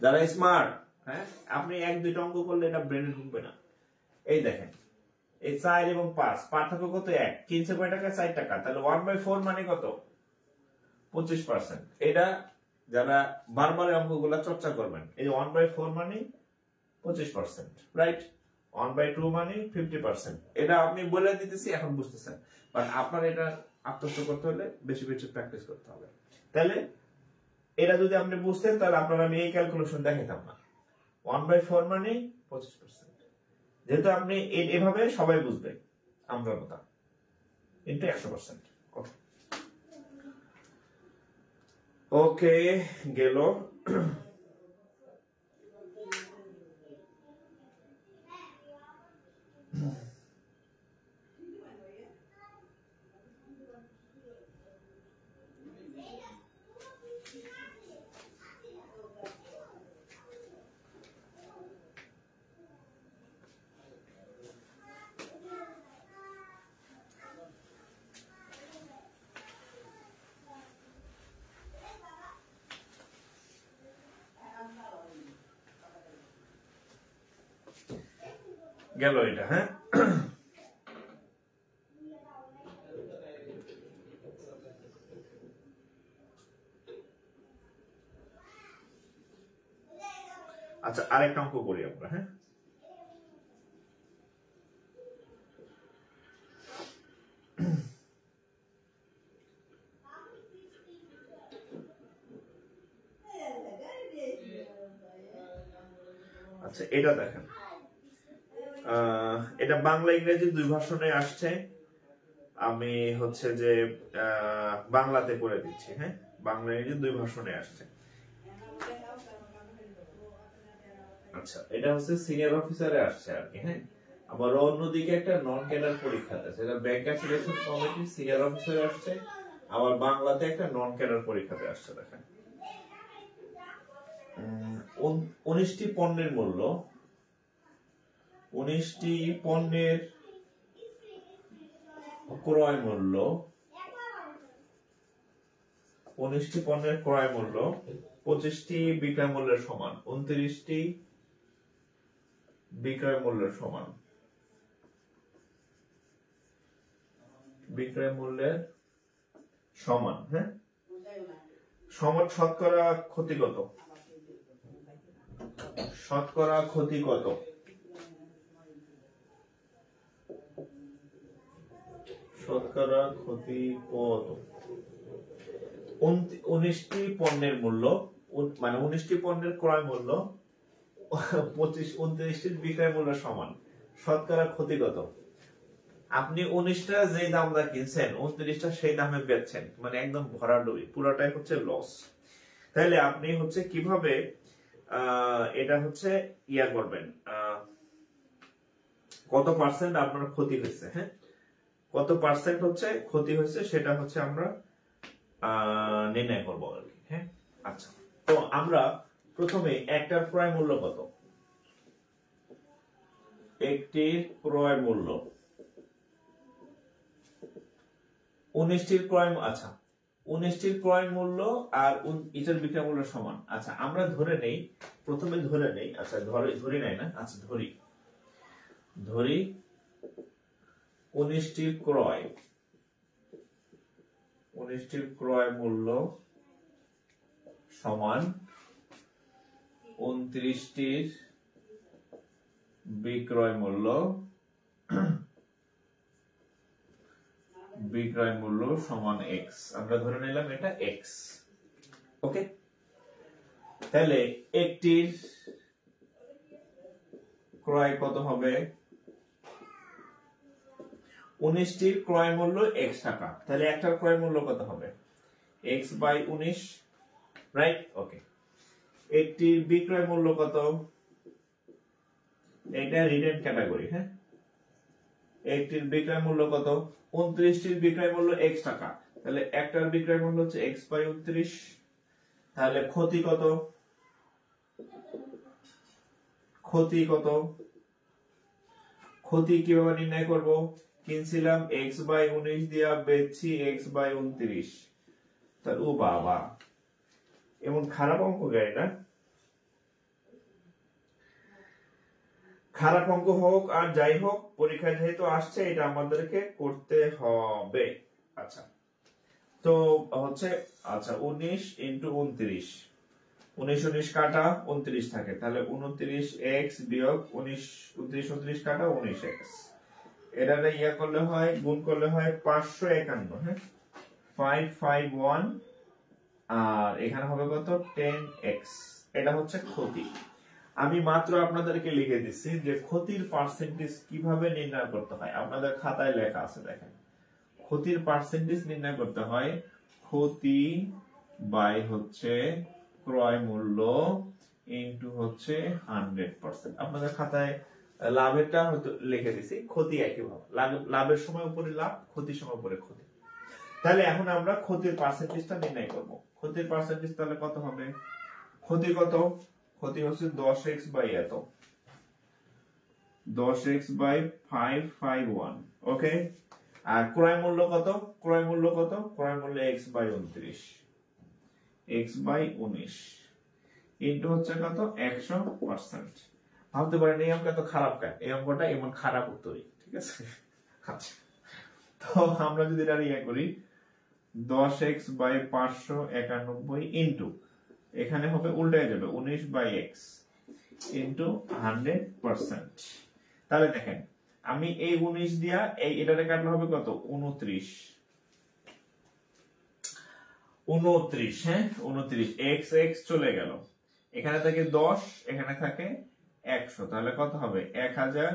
যারা স্মার্ট, হ্যাঁ, আপনি 1-2টা অঙ্ক করলে এটা ব্রেনে ঢুকবে না। এই দেখেন, এই 4 এবং 5 পার্থক্য কত? 1। কিনছে কয় টাকা? 4 টাকা, তাহলে 1/4 মানে কত? 25%। এটা যারা বারবার অঙ্কগুলো চর্চা করবেন, এই 1/4 মানে 25%, রাইট? 1/2 মানে 50%। এটা আপনি বলে দিতেছি, এখন বুঝতেছেন, বাট আপনার এটা আত্মস্থ করতে হলে বেশি বেশি প্র্যাকটিস করতে হবে। তাহলে এটা যদি আপনি বুঝতেন, তাহলে আপনার আমি এই ক্যালকুলেশন দেখাইতাম না। 1/4 মানে 25%, যেহেতু আপনি এভাবে সবাই বুঝবে, আমরা কথা ইনটু 100%। ওকে, গেল। গেল এটা। হ্যাঁ, আচ্ছা আরেকটা অঙ্ক করি আমরা। হ্যাঁ, আচ্ছা এটা দেখেন, এটা বাংলা ইংরেজি দুই ভাষণে আসছে। আমি হচ্ছে যে বাংলাতে করে দিচ্ছি। হ্যাঁ, বাংলা ইংরেজি দুই ভাষণে আসছে। আচ্ছা এটা হচ্ছে সিনিয়র অফিসারে আসছে আর কি। হ্যাঁ, আবার অন্যদিকে একটা নন ক্যাডার পরীক্ষাতে, সেটা ব্যাংকার সিলেকশন কমিটি সিনিয়র অফিসারে আসছে, আবার বাংলাতে একটা নন ক্যাডার পরীক্ষাতে আসছে। দেখেন 19টি পণ্যের মূল্য, 19টি পণ্যের ক্রয় মূল্য, 19টি পণ্যের ক্রয় মূল্য 25টি বিক্রয় মূল্যের সমান, 29টি বিক্রয় মূল্যের সমান, বিক্রয় মূল্যের সমান। হ্যাঁ, সমান শতকরা ক্ষতি কত? শতকরা ক্ষতি কত? শতকরা ক্ষতি কত? 19টি পণ্যের মূল্য, মানে 19টি পণ্যের ক্রয় মূল্য 29টির বিক্রয় মূল্য সমান, শতকরা ক্ষতি কত? আপনি 19টা যে দামটা কিনছেন 29টা সেই দামে বেচছেন, মানে একদম ভরাডুবি, পুরোটাই হচ্ছে লস। তাহলে আপনি হচ্ছে কিভাবে এটা হচ্ছে ইয়া করবেন, কত পার্সেন্ট আপনার ক্ষতি হয়েছে। হ্যাঁ, কত পার্সেন্ট হচ্ছে ক্ষতি হয়েছে সেটা হচ্ছে আমরা নির্ণয় করবো আর কি। হ্যাঁ, আচ্ছা তো আমরা প্রথমে একটার ক্রয় মূল্য কত? একটির ক্রয় মূল্য 19টির ক্রয়, আচ্ছা 19টির ক্রয় মূল্য আর এটার বিক্রয় মূল্য সমান। আচ্ছা আমরা ধরে নেই, প্রথমে ধরে নেই, আচ্ছা ধরি নাই না, আচ্ছা ধরি 19টির ক্রয়, 19টির ক্রয় মূল্য সমান 29টির বিক্রয় মূল্য, বিক্রয় মূল্য সমান x। আমরা ধরে নিলাম এটা x। ওকে, তাহলে একটির ক্রয় কত হবে? 19টির ক্রয় মূল্য x টাকা, তাহলে একটার ক্রয় মূল্য কত হবে? x by 19, right? ওকে, একটির বিক্রয় মূল্য কত? এটা রিটেন ক্যাটাগরি। হ্যাঁ, একটির বিক্রয় মূল্য কত? 29টির বিক্রয় মূল্য x টাকা, তাহলে একটার বিক্রয় মূল্য হচ্ছে x বাই 29। তাহলে ক্ষতি কত? ক্ষতি কত? ক্ষতি কিভাবে নির্ণয় করব? কিনছিলাম x বাই 19 দিয়া, বেচছি x বাই 29। তাহলে ও বাবা, এমন খারাপ অঙ্ক গায় না? খারাপ অঙ্ক হোক আর যাই হোক, পরীক্ষায় যেহেতু আসছে এটা আমাদেরকে করতে হবে। আচ্ছা তো হচ্ছে, আচ্ছা 19 ইন্টু 29, 19 19 কাটা 29 থাকে, তাহলে 29x বিয়োগ 19, 29 কাটা 19x, এটা ইয়া করলে হয়, গুণ করলে হয় 551। হ্যাঁ, 551, আর এখানে হবে কত? 10x। এটা হচ্ছে ক্ষতি। আমি মাত্র আপনাদেরকে লিখে দিচ্ছি যে ক্ষতির পার্সেন্টেজ কিভাবে নির্ণয় করতে হয়। আপনাদের খাতায় লেখা আছে, দেখেন ক্ষতির পার্সেন্টেজ নির্ণয় করতে হয় ক্ষতি বাই হচ্ছে ক্রয় মূল্য ইনটু হচ্ছে 100%। আপনাদের খাতায় লাভেরটা হয়তো লিখে দিছি, ক্ষতি একইভাবে, লাভের সময় উপরে লাভ, ক্ষতির সময় উপরে ক্ষতি। তাহলে এখন আমরা ক্ষতির পার্সেন্টেজটা নির্ণয় করব। ক্ষতির পার্সেন্টেজ তাহলে কত হবে? ক্ষতি কত? ক্ষতি হচ্ছে 10x বাই এত, 10x বাই 551। ওকে, আর ক্রয় মূল্য কত? ক্রয় মূল্য কত? ক্রয় মূল্য x by 29, x by 19 into হচ্ছে কত? 100%। ভাবতে পারেন এই অঙ্ক এত খারাপ কেন, এই অঙ্কটা এমন খারাপ উত্তরই, ঠিক আছে। আচ্ছা, তো আমরা যদি এটা ইয়ে করি 10x/591 ইন্টু, এখানে হবে উল্টায় যাবে 19/x ইন্টু 100%। তাহলে দেখেন আমি এই 19 দিয়া এই এটারে কাটলে হবে কত, 29। হ্যাঁ 29, x x চলে গেল, এখানে থাকে 10, এখানে থাকে 100, তাহলে কত হবে 1000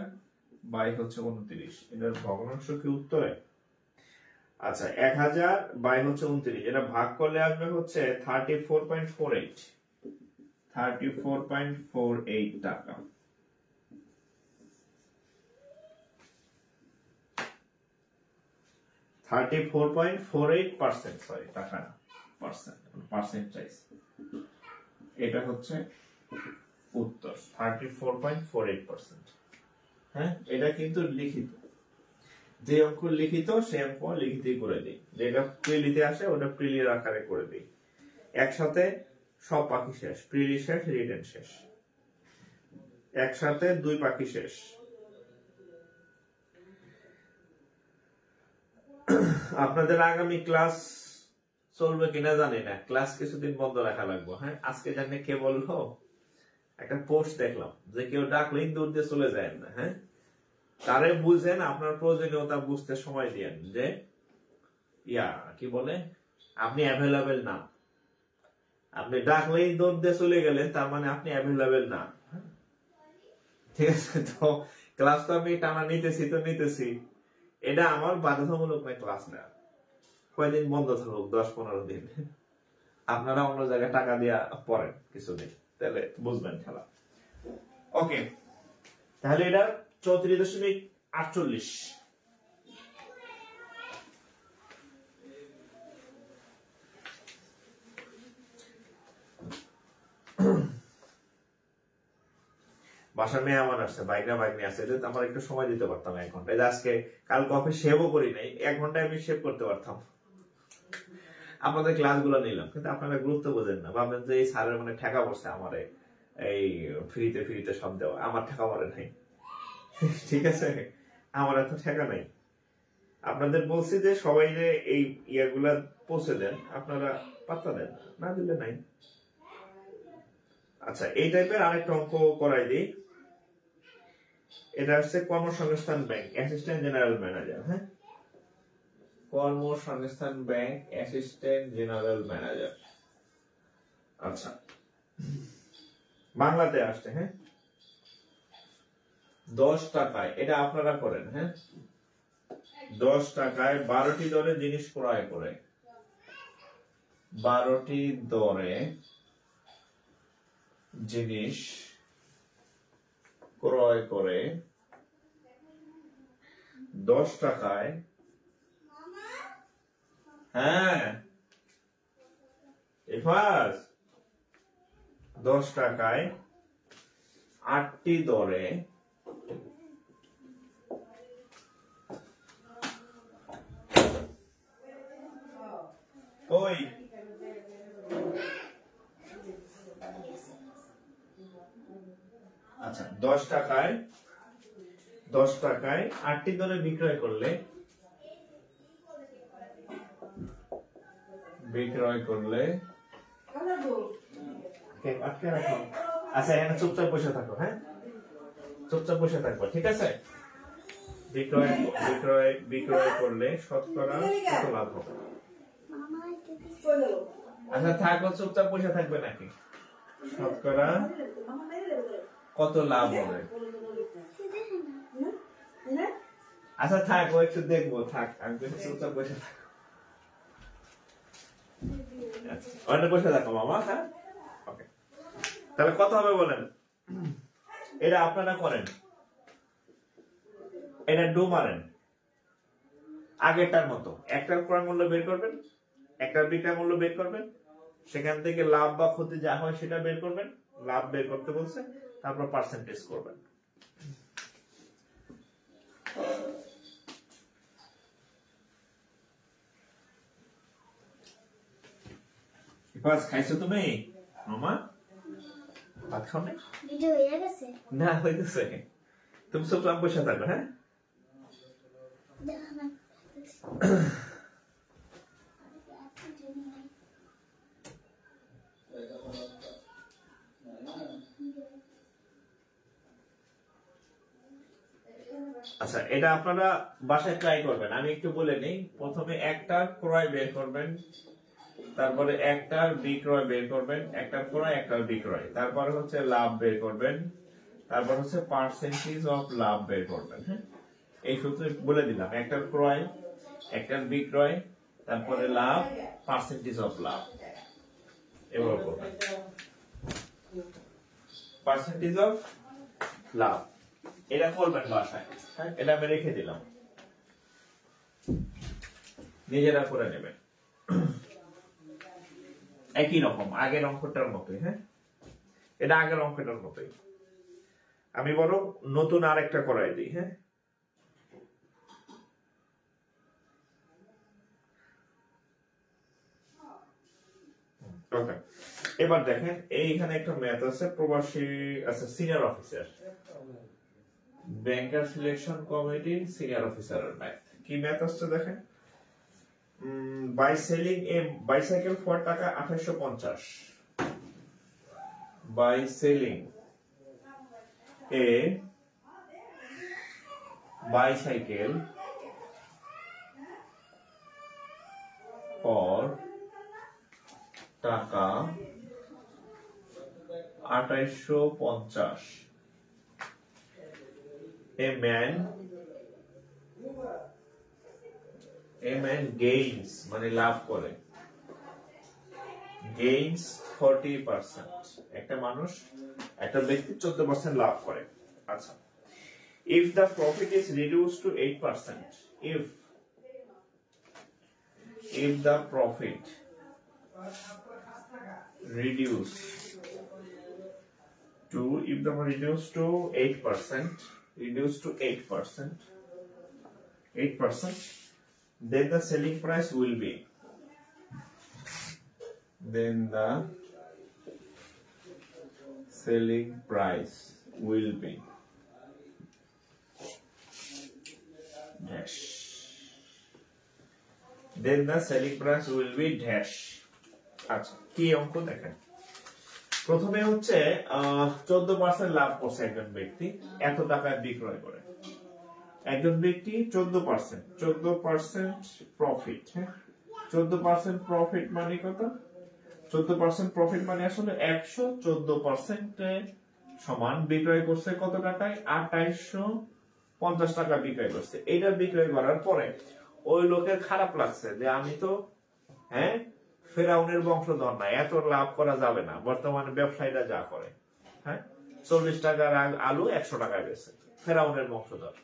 বাই হচ্ছে 29, এটার ভগ্নাংশ কি উত্তরে? আচ্ছা 1000 বাই হচ্ছে 29, এটা ভাগ করলে আসবে হচ্ছে 34.48 টাকা। 34.48%, সরি টাকা না, পার্সেন্টেজ, এটা হচ্ছে উত্তর 34.48%। হ্যাঁ এটা কিন্তু লিখিত, যে অঙ্ক লিখিত সে অঙ্ক লিখিতই করে দিই, যেটা প্রিলিতে আসে ওটা প্রিলির আকারে করে দিই, একসাথে সব পাখি শেষ, প্রিলি শেষ, রিটেন শেষ, একসাথে 2 পাখি শেষ। আপনাদের আগামী ক্লাস চলবে কিনা জানি না, ক্লাস কিছুদিন বন্ধ রাখা লাগবে। হ্যাঁ আজকে জানি কে বললো, একটা পোস্ট দেখলাম যে কেউ ডাকলেই দূর দিয়ে চলে যায় না। হ্যাঁ তারে বুঝেন, আপনার প্রয়োজনীয়তা বুঝতে সময় দিয়েন, যে কি বলে আপনি অ্যাভেলেবেল না, আপনি ডাকলেই দৌড় দিয়ে চলে গেলেন, তার মানে আপনি অ্যাভেলেবেল না। ঠিক আছে, তো ক্লাস তো আমি টানা নিতেছি, এটা আমার বাধ্যতামূলক না ক্লাস না, কয়দিন বন্ধ থাকুক, 10-15 দিন, আপনারা অন্য জায়গায় টাকা দিয়া পড়েন কিছুদিন, তাহলে বুঝবেন খেলা। ওকে, তাহলে এটা 34.48। বাসার মেয়ে আমার আসছে, বাইক নিয়ে আসছে, এটা আমার একটু সময় দিতে পারতাম 1 ঘন্টা, আজকে কালকে অফিস সেভও করি নাই, 1 ঘন্টায় আমি সেভ করতে পারতাম। আপনাদের ক্লাস গুলো নিলাম, কিন্তু আপনারা গুরুত্ব বোঝেন না, ভাববেন যে এই স্যারের মানে ঠেকা পড়ছে আমারে এই ফ্রিতে সব দেওয়া, আমার ঠেকা পড়ে নাই। ঠিক আছে, আমার এত ঠেকা নাই। আপনাদের বলছি যে সবাই যে এই ইয়াগুলা পৌঁছে দেন, আপনারা পাত্তা দেন না, দিলে নাই। আচ্ছা এই টাইপের আরেকটা অঙ্ক করাই দিই, এটা হচ্ছে কর্মসংস্থান ব্যাংক অ্যাসিস্ট্যান্ট জেনারেল ম্যানেজার। হ্যাঁ কর্মসংস্থান ব্যাংক অ্যাসিস্ট্যান্ট জেনারেল ম্যানেজার। আচ্ছা বাংলাতে আসছে। হ্যাঁ 10 টাকায়, এটা আপনারা করেন। হ্যাঁ 10 টাকায় 12টি দরে জিনিস ক্রয় করে, 12টি দরে জিনিস ক্রয় করে 10 টাকায়, হ্যাঁ 10 টাকায় 8টি দরে ওই আচ্ছা 10 টাকায় 8টি দরে বিক্রয় করলে আটকে রাখো। আচ্ছা এখানে চুপচাপ বসে থাকো। হ্যাঁ চুপচাপ বসে থাকবো, ঠিক আছে। বিক্রয় করলে শতকরা কত লাভ হবে? আচ্ছা থাকো, চুপচাপ বসে থাকবে নাকি? শতকরা কত লাভ হবে? আচ্ছা থাকো, একটু দেখবো, থাক আমি চুপচাপ বসে থাকো, অনেক বসে থাকো মামা। হ্যাঁ ওকে, তাহলে কত হবে বলেন? এটা আপনারা করেন, এটা ডু মারেন আগেরটার মতো, একটার ক্রয় মূল্য বের করবেন, একটার বিক্রয় মূল্য বের করবেন, সেখান থেকে লাভ বা ক্ষতি যা হয় সেটা বের করবেন, লাভ বের করতে বলছে, তারপর পার্সেন্টেজ করবেন। খাইছো তুমি মামা? খাও না? ভিডিও হয়ে গেছে না হইতেছে। তুমি চুপচাপ বসে থাকো, হ্যাঁ? আচ্ছা, এটা আপনারা বাসায় ট্রাই করবেন। আমি একটু বলে নেই। প্রথমে একটার ক্রয় বের করবেন, তারপরে একটার বিক্রয় বের করবেন, একটার ক্রয় একটার বিক্রয়, তারপরে হচ্ছে লাভ বের করবেন, তারপর হচ্ছে পার্সেন্টেজ অফ লাভ বের করবেন। হ্যাঁ, এই সূত্র বলে দিলাম। একটার ক্রয়, একটার বিক্রয়, তারপরে লাভ, পার্সেন্টেজ অফ লাভ। এভাবে করবেন। পার্সেন্টেজ অফ লাভ এটা করবেন বাসায়। হ্যাঁ, এটা আমি রেখে দিলাম, নিজেরা করে নেবেন। একই রকম আগের অঙ্কটার মতোই। হ্যাঁ, এটা আগের অঙ্কটার মতোই। আমি বরং নতুন আরেকটা করাই দিই। হ্যাঁ, ওকে। এবার দেখেন এইখানে একটা ম্যাথ আছে, প্রবাসী আছে সিনিয়র অফিসার, ব্যাংকার সিলেকশন কমিটির সিনিয়র অফিসারের ম্যাথ। কি ম্যাথ আসছে দেখেন। By selling a bicycle for টাকা 2850, by selling a bicycle for টাকা 2850, a man gains মানে লাভ করে, gains 40%। একটা মানুষ, একটা ব্যক্তি 14% লাভ করে। আচ্ছা, if the profit is reduced to 8%, if the profit reduced to 8%, then the selling price will be, dash, dash। আচ্ছা, কি অঙ্ক দেখেন। প্রথমে হচ্ছে 14% লাভ করছে একজন ব্যক্তি, এত টাকায় বিক্রয় করে। একজন ব্যক্তি 14% প্রফিট। হ্যাঁ, 14% প্রফিট মানে কত? 14% প্রফিট মানে আসলে 114% সমান বিক্রয় করছে কত টাকায়? 2850 টাকা বিক্রয় করছে। এটা বিক্রয় করার পরে ওই লোকের খারাপ লাগছে যে আমি তো হ্যাঁ ফেরাউনের বংশধর না, এত লাভ করা যাবে না। বর্তমানে ব্যবসায়ীরা যা করে, হ্যাঁ 40 টাকার আলু 100 টাকায় বেচে, ফেরাউনের বংশধর।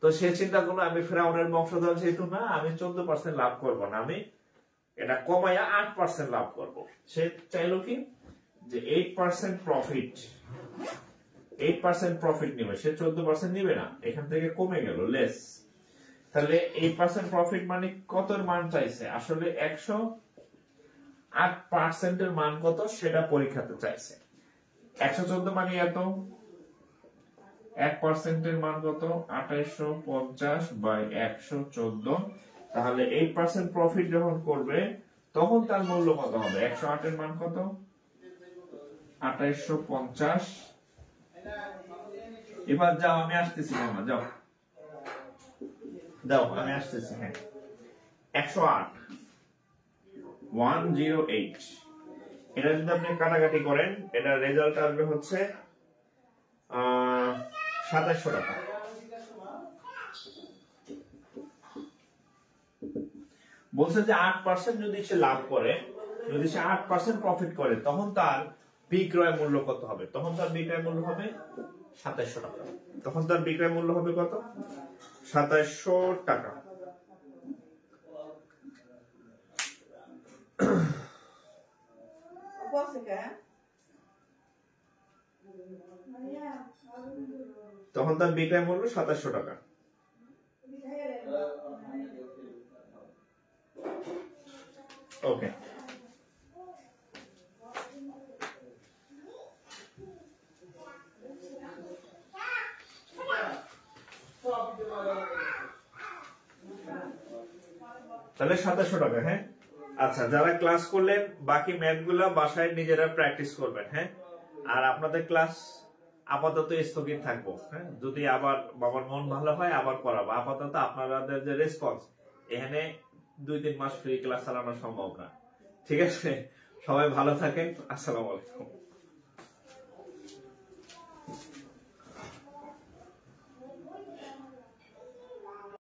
তো সে চিন্তা করলো আমি ফেরাউনের বংশধর যেহেতু না, আমি 14% লাভ করবো না, আমি এটা কমাইয়া 8% লাভ করব। সে চাইলো কি যে 8% প্রফিট নিবে, সে 14% নিবে না, এখান থেকে কমে গেল লেস। তাহলে 8% প্রফিট মানে কতর মান চাইছে? আসলে 108% এর মান কত সেটা পরীক্ষাতে চাইছে। 114 মানে এত, 1% এর মান কত? 2850 বাই 114। তাহলে 8% প্রফিট যখন করবে তখন তার মূল্য কত হবে? 108 এর মান কত? 2850। এবার যাও, আমি আসতেছি মামা, যাও আমি আসতেছি। হ্যাঁ, 108 108, এটা যদি আপনি কাটাকাটি করেন, এটা রেজাল্ট আসবে হচ্ছে 2700 টাকা। বলছে যে 8% যদি সে লাভ করে, যদি সে 8% প্রফিট করে, তখন তার বিক্রয় মূল্য কত হবে? তখন তার বিক্রয় মূল্য হবে 2700 টাকা। তখন তার বিক্রয় মূল্য হবে কত? 2700 টাকা। তখন তার বিক্রয় মূল্য 2700 টাকা। ওকে, তাহলে 2700 টাকা। হ্যাঁ, আচ্ছা, যারা ক্লাস করলেন বাকি ম্যাথ গুলা বাসায় নিজেরা প্র্যাকটিস করবেন। হ্যাঁ, আর আপনাদের ক্লাস আপাতত স্থগিত থাকবো। হ্যাঁ, যদি আবার বাবার মন ভালো হয় আবার পড়াবো। আপাতত আপনাদের যে রেসপন্স, এখানে 2-3 মাস ফ্রি ক্লাস চালানো সম্ভব না। ঠিক আছে, সবাই ভালো থাকেন। আসসালামু আলাইকুম।